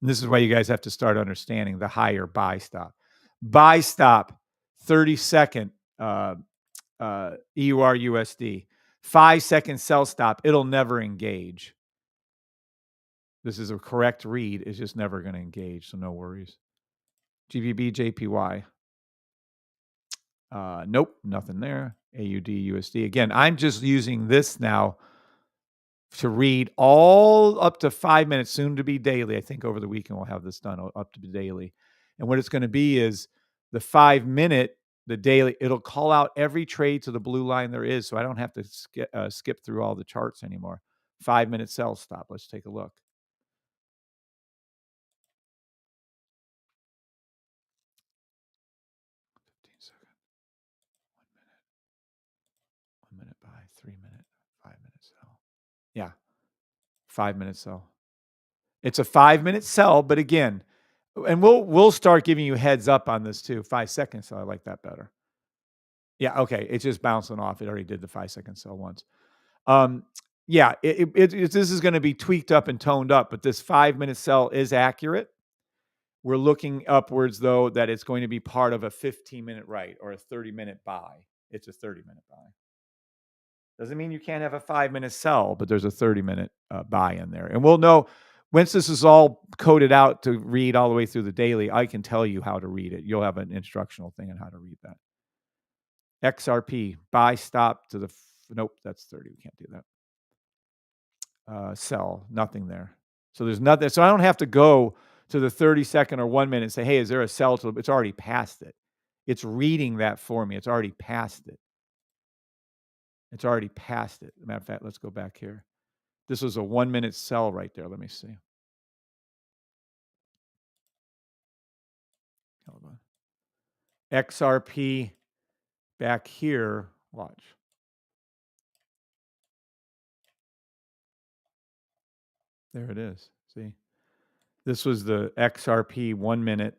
and this is why you guys have to start understanding the higher buy stop. Buy stop, 30 second EUR USD. 5 second sell stop. It'll never engage. This is a correct read. It's just never going to engage, so no worries. GBP, JPY. Nope, nothing there. AUD, USD. Again, I'm just using this now to read all up to 5 minutes, soon to be daily. I think over the weekend we'll have this done up to the daily. And what it's going to be is the 5 minute, the daily, it'll call out every trade to the blue line there is, so I don't have to skip through all the charts anymore. 5 minute sell stop. Let's take a look. 3-minute, 5-minute sell. Yeah, 5-minute sell. It's a 5-minute sell, but again, and we'll start giving you heads up on this too. 5 seconds, so I like that better. Yeah, okay. It's just bouncing off. It already did the 5-second sell once. Yeah, this is going to be tweaked up and toned up, but this 5-minute sell is accurate. We're looking upwards, though, that it's going to be part of a 15-minute right or a 30-minute buy. It's a 30-minute buy. Doesn't mean you can't have a 5-minute sell, but there's a 30-minute buy in there. And we'll know once this is all coded out to read all the way through the daily, I can tell you how to read it. You'll have an instructional thing on how to read that. XRP, buy, stop to the, nope, that's 30. We can't do that. Sell, nothing there. So there's nothing. So I don't have to go to the 30-second or 1 minute and say, hey, is there a sell to, it's already past it. It's reading that for me. It's already past it. It's already past it. Matter of fact, let's go back here. This was a 1-minute sell right there. Let me see. Hold on. XRP back here. Watch. There it is. See? This was the XRP 1-minute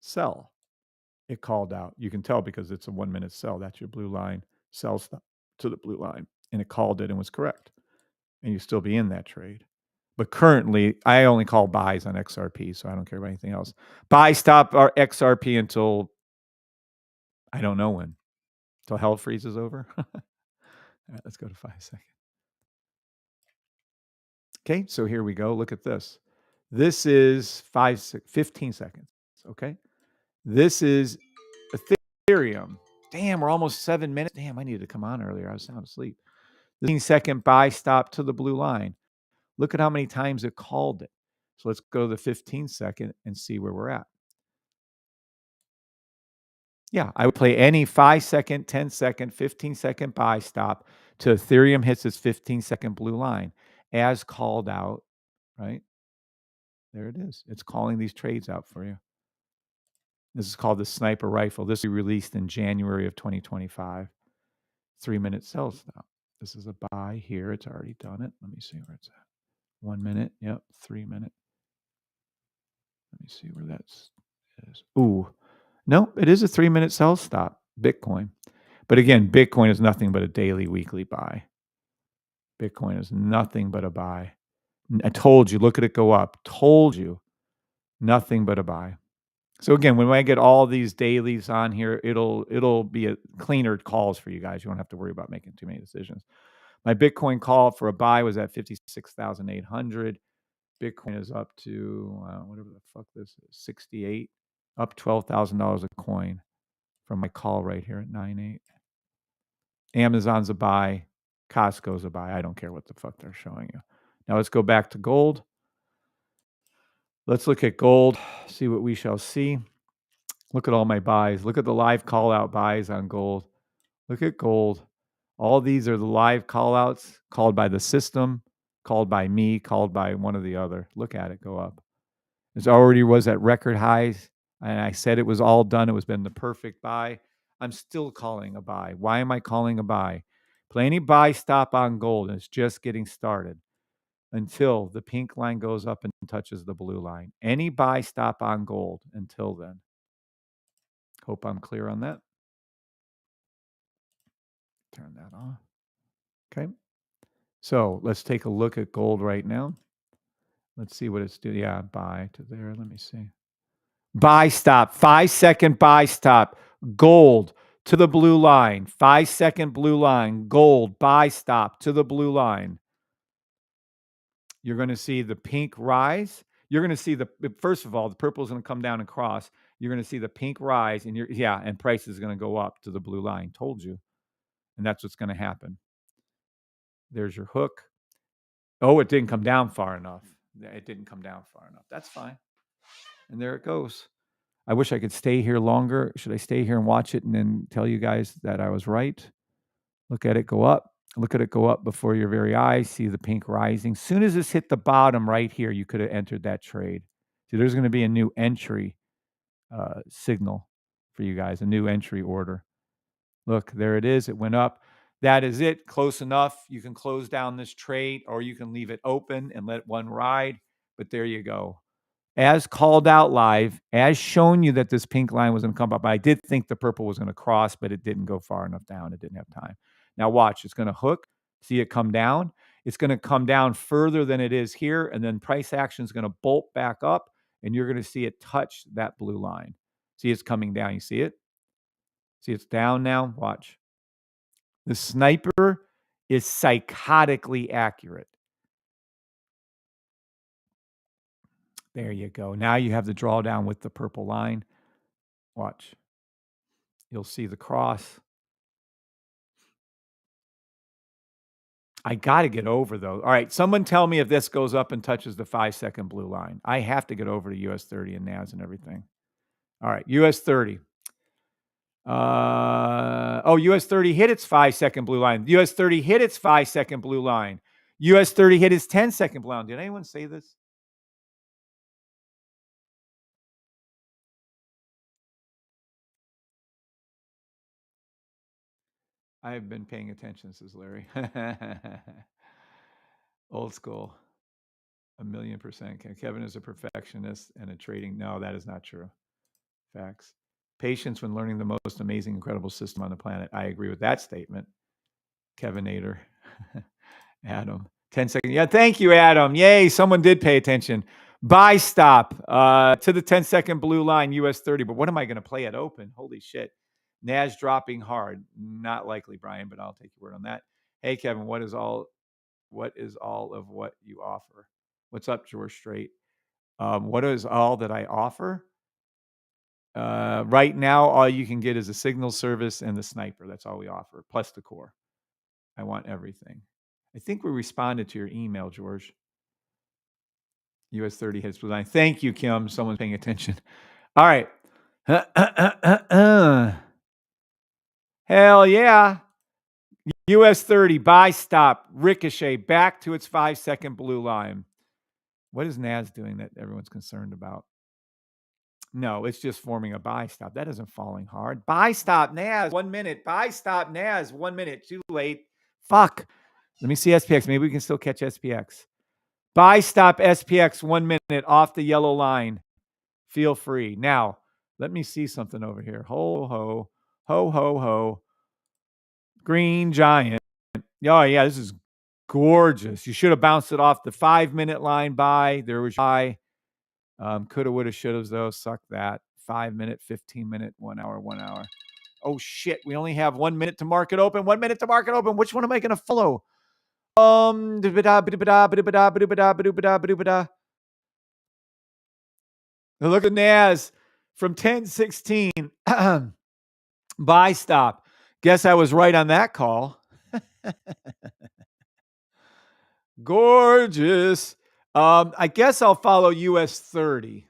sell. It called out. You can tell because it's a 1-minute sell. That's your blue line. Sell stop to the blue line. And it called it and was correct. And you still be in that trade. But currently, I only call buys on XRP, so I don't care about anything else. Buy stop our XRP until I don't know when. Until hell freezes over. All right, let's go to 5 seconds. Okay, so here we go. Look at this. This is 15 seconds. Okay. This is Ethereum. Damn, we're almost 7 minutes. Damn, I needed to come on earlier. I was sound asleep. 15-second buy stop to the blue line. Look at how many times it called it. So let's go to the 15-second and see where we're at. Yeah, I would play any 5-second, 10-second, 15-second buy stop till Ethereum hits its 15-second blue line as called out, right? There it is. It's calling these trades out for you. This is called the sniper rifle. This will be released in January of 2025. 3-minute sell stop. This is a buy here. It's already done it. Let me see where it's at. 1 minute. Yep. 3 minute. Let me see where that is. Ooh. No, it is a 3-minute sell stop. Bitcoin. But again, Bitcoin is nothing but a daily, weekly buy. Bitcoin is nothing but a buy. I told you, look at it go up. Told you, nothing but a buy. So again, when I get all these dailies on here, it'll be a cleaner calls for you guys. You won't have to worry about making too many decisions. My Bitcoin call for a buy was at 56,800. Bitcoin is up to whatever the fuck this is, 68, up $12,000 a coin from my call right here at 9.8. Amazon's a buy, Costco's a buy. I don't care what the fuck they're showing you. Now let's go back to gold. Let's look at gold, see what we shall see. Look at all my buys. Look at the live call out buys on gold. Look at gold. All these are the live call outs called by the system, called by me, called by one or the other. Look at it go up. It already was at record highs. And I said it was all done. It was been the perfect buy. I'm still calling a buy. Why am I calling a buy? Play any buy stop on gold. And it's just getting started until the pink line goes up and touches the blue line. Any buy stop on gold until then. Hope I'm clear on that. Turn that off. Okay. So let's take a look at gold right now. Let's see what it's doing. Yeah, buy to there. Let me see. Buy stop. 5-second buy stop. Gold to the blue line. 5-second blue line. Gold buy stop to the blue line. You're going to see the pink rise. You're going to see first of all, the purple is going to come down and cross. You're going to see the pink rise, and and price is going to go up to the blue line. Told you. And that's what's going to happen. There's your hook. Oh, it didn't come down far enough. It didn't come down far enough. That's fine. And there it goes. I wish I could stay here longer. Should I stay here and watch it and then tell you guys that I was right? Look at it go up. Look at it go up before your very eyes. See the pink rising. Soon as this hit the bottom right here, you could have entered that trade. See, there's going to be a new entry signal for you guys, a new entry order. Look, there it is. It went up. That is it. Close enough. You can close down this trade or you can leave it open and let one ride. But there you go. As called out live, as shown you that this pink line was going to come up. I did think the purple was going to cross, but it didn't go far enough down. It didn't have time. Now watch. It's going to hook. See it come down. It's going to come down further than it is here. And then price action is going to bolt back up. And you're going to see it touch that blue line. See, it's coming down. You see it? See, it's down now. Watch. The sniper is psychotically accurate. There you go. Now you have the drawdown with the purple line. Watch. You'll see the cross. I got to get over, though. All right, someone tell me if this goes up and touches the 5-second blue line. I have to get over to US 30 and NAS and everything. All right, US 30. US 30 hit its 5-second blue line. US 30 hit its 5-second blue line. US 30 hit its 10-second blue line. Did anyone say this? I have been paying attention, says Larry. Old school. 1,000,000%. Kevin is a perfectionist and a trading. No, that is not true. Facts. Patience when learning the most amazing, incredible system on the planet. I agree with that statement. Kevin Nader. Adam. 10 seconds. Yeah, thank you, Adam. Yay, someone did pay attention. Buy stop to the 10-second blue line, US 30. But what am I going to play at open? Holy shit. NAS dropping hard. Not likely, Brian, but I'll take your word on that. Hey, Kevin, what is all of what you offer? What's up, George Strait? What is all that I offer? Right now, all you can get is a signal service and the sniper. That's all we offer, plus the core. I want everything. I think we responded to your email, George. US 30 hits blue line. Thank you, Kim. Someone's paying attention. All right. Hell yeah. US 30, buy stop, ricochet, back to its 5-second blue line. What is NAS doing that everyone's concerned about? No, it's just forming a buy stop. That isn't falling hard. Buy stop, NAS, 1 minute. Buy stop, NAS, 1 minute. Too late. Fuck. Let me see SPX. Maybe we can still catch SPX. Buy stop SPX 1 minute off the yellow line. Feel free. Now, let me see something over here. Ho, ho, ho, ho, ho. Green giant. Oh, yeah, this is gorgeous. You should have bounced it off the 5-minute line buy. There was buy. Coulda, woulda, shoulda, though. Suck that. 5-minute, 15-minute, 1 hour, 1 hour. Oh, shit. We only have 1 minute to market open. 1 minute to market open. Which one am I going to follow? Look at NAS from 1016. Buy stop. Guess I was right on that call. Gorgeous. I guess I'll follow US 30.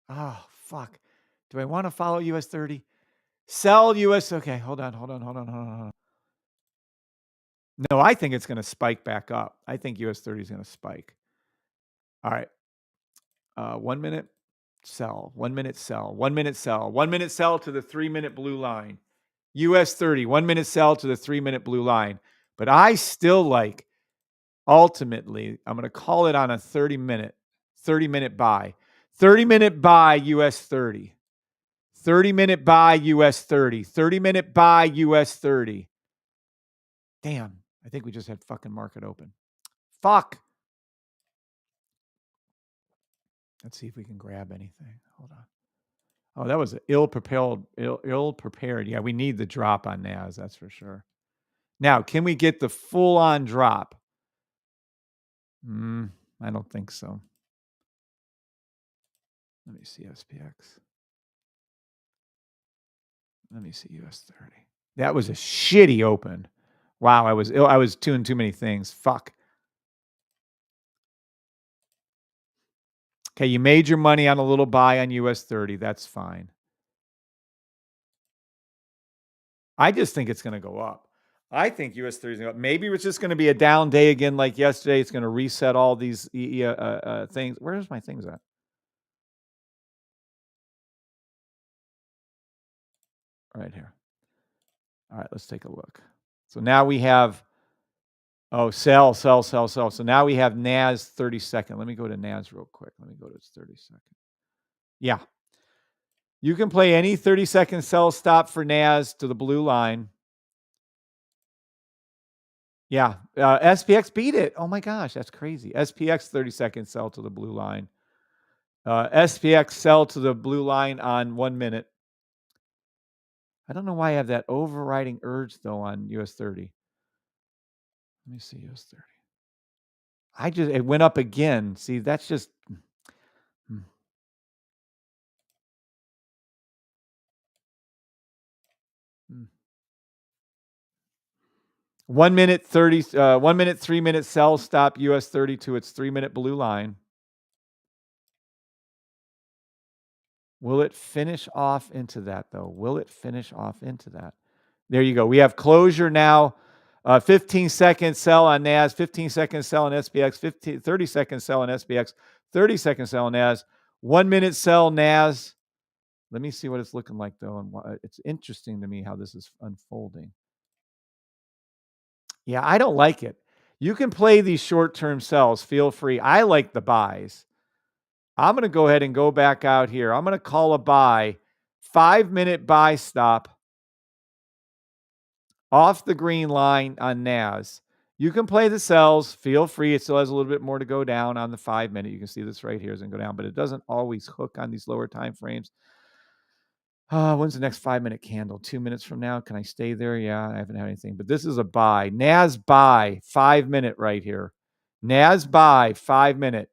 Oh, fuck. Do I want to follow US 30? Sell US. Okay, hold on. No, I think it's going to spike back up. I think US 30 is going to spike. All right. 1 minute, sell. 1 minute, sell. 1 minute, sell. 1 minute, sell to the 3-minute blue line. US 30, 1 minute, sell to the 3-minute blue line. But I still like, ultimately, I'm going to call it on a 30-minute buy. 30-minute buy US 30. 30-minute buy US 30. 30-minute buy US 30. Damn, I think we just had fucking market open. Fuck. Let's see if we can grab anything. Hold on. Oh, that was ill-prepared. Yeah, we need the drop on NAS, that's for sure. Now, can we get the full-on drop? I don't think so. Let me see SPX. Let me see US 30. That was a shitty open. Wow, I was doing too many things. Fuck. Okay, you made your money on a little buy on US 30. That's fine. I just think it's going to go up. I think US 30 is going to go up. Maybe it's just going to be a down day again like yesterday. It's going to reset all these things. Where's my things at? Right here. All right, let's take a look. So now we have, oh, sell. So now we have NAS 30-second. Let me go to NAS real quick. Let me go to its 30-second. Yeah. You can play any 30-second sell stop for NAS to the blue line. Yeah. SPX beat it. Oh my gosh, that's crazy. SPX 30-second sell to the blue line. SPX sell to the blue line on 1 minute. I don't know why I have that overriding urge though on US 30. Let me see US 30. It went up again. See, that's just. Hmm. 1 minute 30, 1 minute, 3 minute sell stop US 30 to its 3 minute blue line. Will it finish off into that though? Will it finish off into that? There you go. We have closure now. 15-second sell on NAS, 15-second sell on SPX, 30-second sell on SPX, 30-second sell on NAS, 1 minute sell NAS. Let me see what it's looking like though. And it's interesting to me how this is unfolding. Yeah, I don't like it. You can play these short-term sells. Feel free. I like the buys. I'm going to go ahead and go back out here. I'm going to call a buy. 5-minute buy stop off the green line on NAS. You can play the sells. Feel free. It still has a little bit more to go down on the 5-minute. You can see this right here is going to go down, but it doesn't always hook on these lower time frames. When's the next 5-minute candle? 2 minutes from now. Can I stay there? Yeah, I haven't had anything, but this is a buy. NAS buy, 5-minute right here. NAS buy, 5-minute.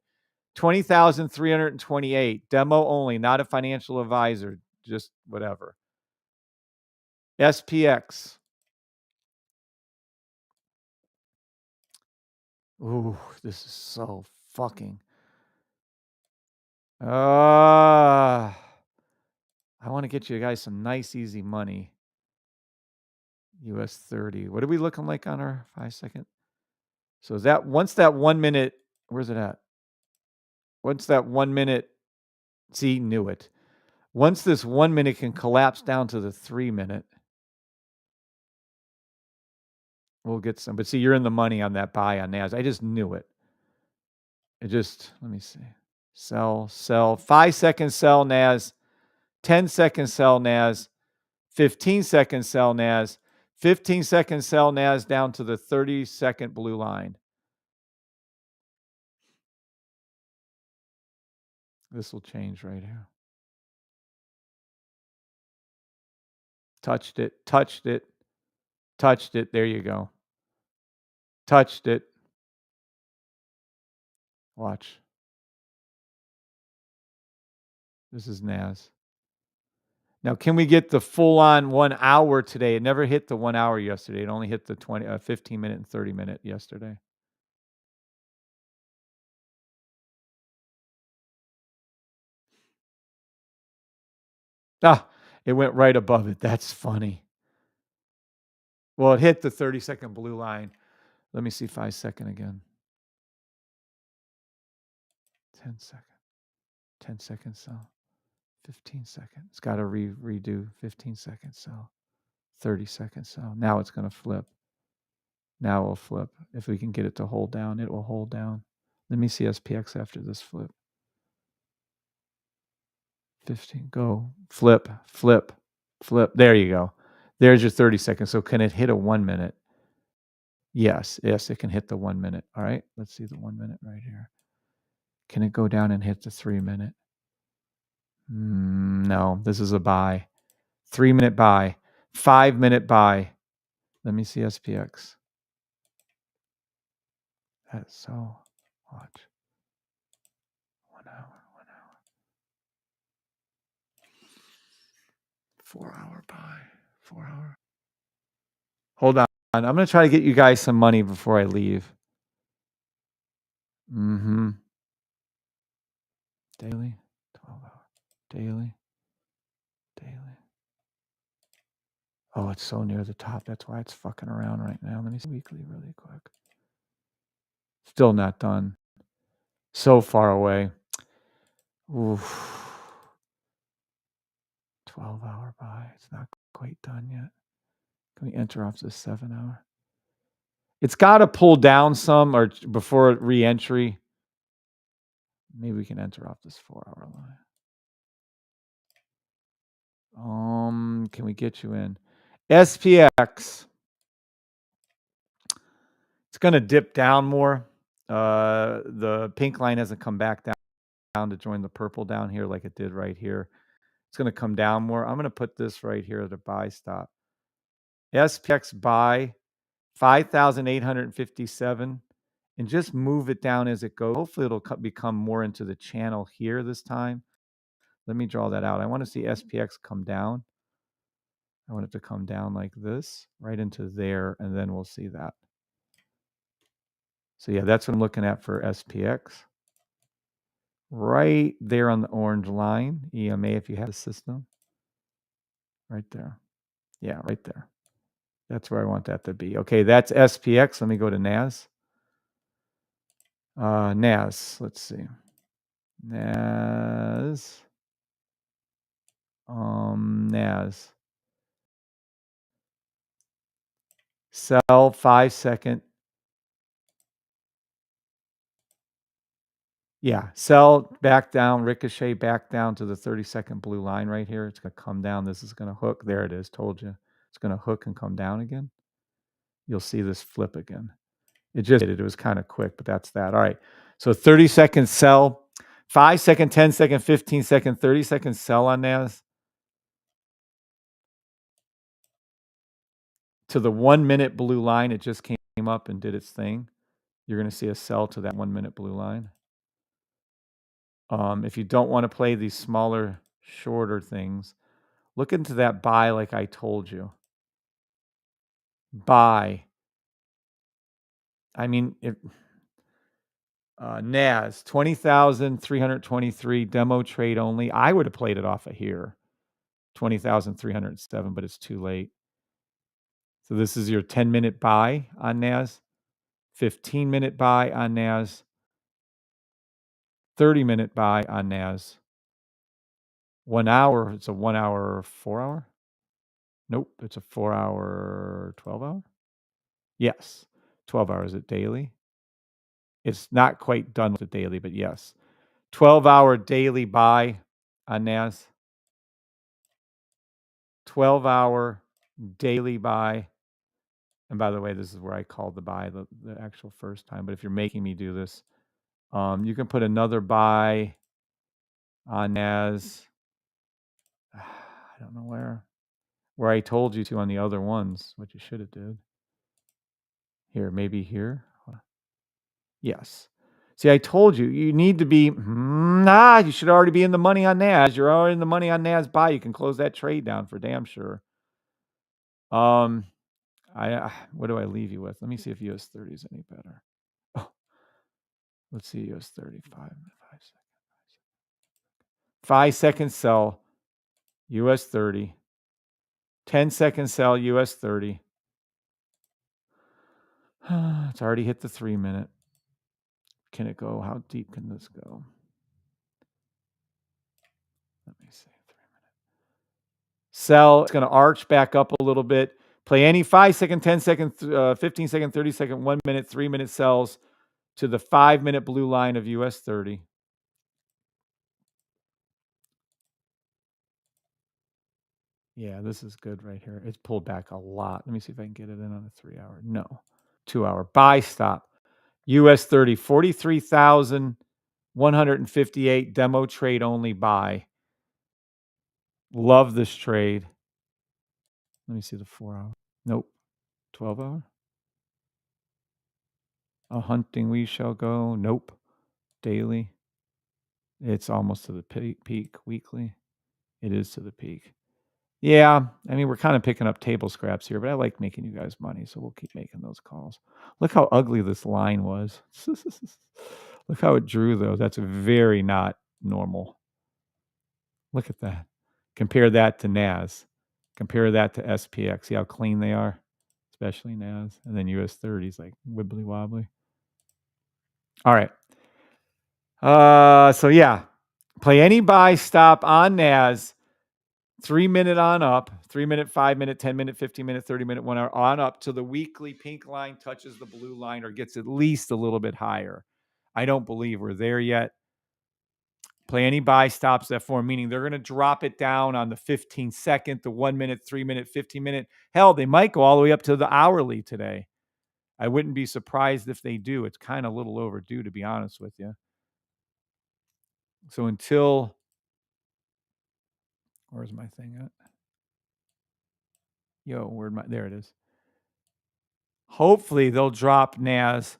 20,328. Demo only, not a financial advisor. Just whatever. SPX. Ooh, this is so fucking. I want to get you guys some nice, easy money. US 30. What are we looking like on our 5-second? So is that once that 1 minute, where's it at? Once that 1 minute, see, knew it. Once this 1 minute can collapse down to the 3-minute, we'll get some. But see, you're in the money on that buy on NAS. I just knew it. Let me see. Sell. 5-second sell NAS, 10-second sell NAS, 15-second sell NAS, 15-second sell NAS down to the 30-second blue line. This will change right here. Touched it. There you go. Touched it. Watch. This is NAS. Now, can we get the full-on 1 hour today? It never hit the 1 hour yesterday. It only hit the 15-minute and 30-minute yesterday. It went right above it. That's funny. Well, it hit the 30-second blue line. Let me see 5-second again. 10-second. 10-second sell. 15-second. It's got to redo 15-second sell. 30-second sell. Now it's going to flip. Now it will flip. If we can get it to hold down, it will hold down. Let me see SPX after this flip. 15. Go. Flip. There you go. There's your 30 seconds. So can it hit a 1 minute? Yes, it can hit the 1 minute. All right, let's see the 1 minute right here. Can it go down and hit the 3-minute? No, this is a buy. 3-minute buy. 5-minute buy. Let me see SPX. That's so. Watch. 1 hour. 4-hour buy. 4-hour. Hold on. I'm going to try to get you guys some money before I leave. Daily. 12 hour. Daily. Oh, it's so near the top. That's why it's fucking around right now. Let me see weekly really quick. Still not done. So far away. Oof. 12-hour buy. It's not quite done yet. Can we enter off this 7 hour? It's got to pull down some or before re-entry. Maybe we can enter off this 4 hour line. Can we get you in? SPX. It's going to dip down more. The pink line hasn't come back down to join the purple down here like it did right here. It's going to come down more. I'm going to put this right here at a buy stop. SPX buy 5,857 and just move it down as it goes. Hopefully it'll become more into the channel here this time. Let me draw that out. I want to see SPX come down. I want it to come down like this, right into there, and then we'll see that. So yeah, that's what I'm looking at for SPX. Right there on the orange line, EMA if you have the system. Right there. Yeah, right there. That's where I want that to be. Okay, that's SPX. Let me go to NAS. NAS, let's see. NAS. NAS. Sell 5 second. Yeah, sell back down, ricochet back down to the 30-second blue line right here. It's going to come down. This is going to hook. There it is. Told you. It's going to hook and come down again. You'll see this flip again. It just did it. It was kind of quick, but that's that. All right. So 30 seconds sell, 5 second, 10 second, 15 second, 30 seconds sell on NAS. To the 1 minute blue line, it just came up and did its thing. You're going to see a sell to that 1 minute blue line. If you don't want to play these smaller, shorter things, look into that buy like I told you. Buy. I mean, if NAS 20,323 demo trade only. I would have played it off of here, 20,307, but it's too late. So this is your 10-minute buy on NAS, 15-minute buy on NAS, 30-minute buy on NAS. 1 hour. It's a 1 hour, 4 hour. Nope, it's a 4 hour, 12 hour. Yes, 12 hours at daily. It's not quite done with the daily, but yes. 12-hour daily buy on NAS. 12-hour daily buy. And by the way, this is where I called the buy the actual first time. But if you're making me do this, you can put another buy on NAS. I don't know where I told you to on the other ones, what you should have did. Here, maybe here. Yes. See, I told you, you need to be, you should already be in the money on NAS. You're already in the money on NAS buy. You can close that trade down for damn sure. What do I leave you with? Let me see if US 30 is any better. Oh, let's see US 35. 5 seconds. 5 seconds sell US 30. 10 seconds sell US 30. It's already hit the 3 minute. Can it go? How deep can this go? Let me see. 3 minute. Sell. It's going to arch back up a little bit. Play any 5 second, 10 second, 15 second, 30 second, 1 minute, 3 minute sells to the 5 minute blue line of US 30. Yeah, this is good right here. It's pulled back a lot. Let me see if I can get it in on a 3 hour. No. 2 hour. Buy stop. US 30, 43,158 demo trade only buy. Love this trade. Let me see the 4 hour. Nope. 12 hour. A hunting we shall go. Nope. Daily. It's almost to the peak weekly. It is to the peak. Yeah, I mean, we're kind of picking up table scraps here, but I like making you guys money, so we'll keep making those calls. Look how ugly this line was. Look how it drew, though. That's very not normal. Look at that. Compare that to NAS. Compare that to SPX. See how clean they are? Especially NAS. And then US 30 is like wibbly wobbly. All right. So yeah. Play any buy stop on NAS 3 minute on up, 3 minute, 5 minute, 10 minute, 15 minute, 30 minute, 1 hour on up till the weekly pink line touches the blue line or gets at least a little bit higher. I don't believe we're there yet. Play any buy stops that form, meaning they're going to drop it down on the 15 second, the 1 minute, 3 minute, 15 minute. Hell, they might go all the way up to the hourly today. I wouldn't be surprised if they do. It's kind of a little overdue, to be honest with you. So until, where's my thing at? There it is. Hopefully they'll drop NAS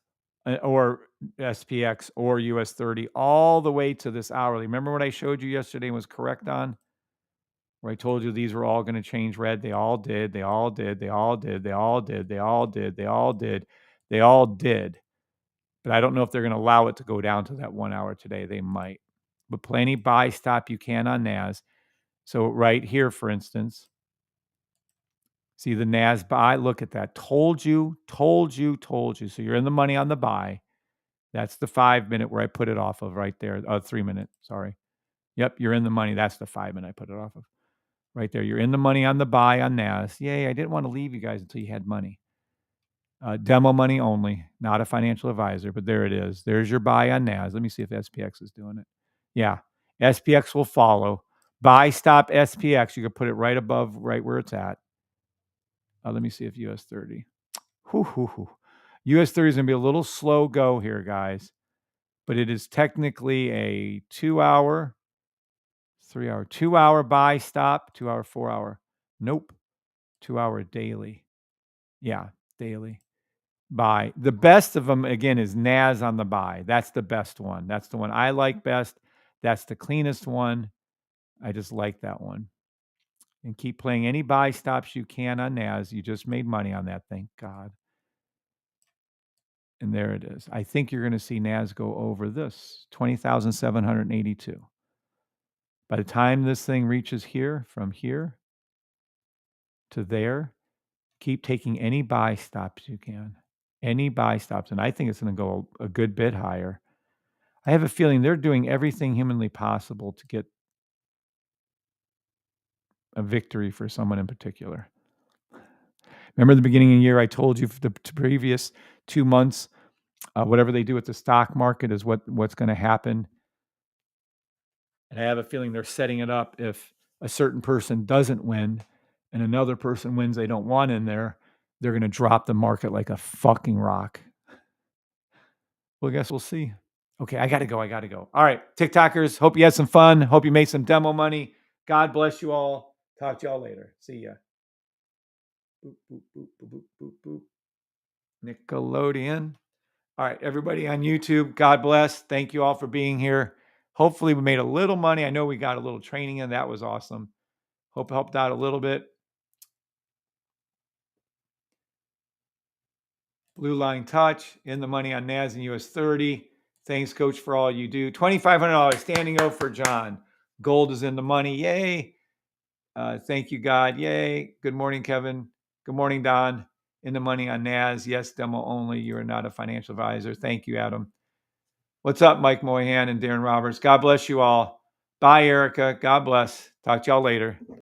or SPX or US 30 all the way to this hourly. Remember what I showed you yesterday and was correct on? Where I told you these were all going to change red. They all did. They all did. They all did. They all did. They all did. They all did. They all did. But I don't know if they're going to allow it to go down to that 1 hour today. They might. But plenty buy stop you can on NAS. So right here, for instance, see the NAS buy? Look at that. Told you, told you, told you. So you're in the money on the buy. That's the 5 minute where I put it off of right there. 3 minute, sorry. Yep, you're in the money. That's the 5 minute I put it off of. Right there. You're in the money on the buy on NAS. Yay, I didn't want to leave you guys until you had money. Demo money only, not a financial advisor, but there it is. There's your buy on NAS. Let me see if SPX is doing it. Yeah, SPX will follow. Buy stop SPX. You can put it right above, right where it's at. Let me see if US 30. US 30 is going to be a little slow go here, guys. But it is technically a 2 hour, 3 hour, 2 hour buy stop, 2 hour, 4 hour. Nope. 2 hour daily. Yeah, daily. Buy. The best of them, again, is NAS on the buy. That's the best one. That's the one I like best. That's the cleanest one. I just like that one. And keep playing any buy stops you can on NAS. You just made money on that, thank God. And there it is. I think you're going to see NAS go over this, 20,782. By the time this thing reaches here, from here to there, keep taking any buy stops you can. Any buy stops. And I think it's going to go a good bit higher. I have a feeling they're doing everything humanly possible to get a victory for someone in particular. Remember the beginning of the year, I told you for the previous 2 months, whatever they do with the stock market is what's going to happen. And I have a feeling they're setting it up if a certain person doesn't win and another person wins they don't want in there, they're going to drop the market like a fucking rock. Well, I guess we'll see. Okay, I got to go. All right, TikTokers, hope you had some fun. Hope you made some demo money. God bless you all. Talk to y'all later. See ya. Boop, boop, boop, boop, boop, boop. Nickelodeon. All right, everybody on YouTube, God bless. Thank you all for being here. Hopefully we made a little money. I know we got a little training in. That was awesome. Hope it helped out a little bit. Blue Line Touch, in the money on NAS and US 30. Thanks, Coach, for all you do. $2,500 standing O for John. Gold is in the money. Yay. Thank you, God. Yay. Good morning, Kevin. Good morning, Don. In the money on NAS. Yes, demo only. You are not a financial advisor. Thank you, Adam. What's up, Mike Moyhan and Darren Roberts? God bless you all. Bye, Erica. God bless. Talk to y'all later.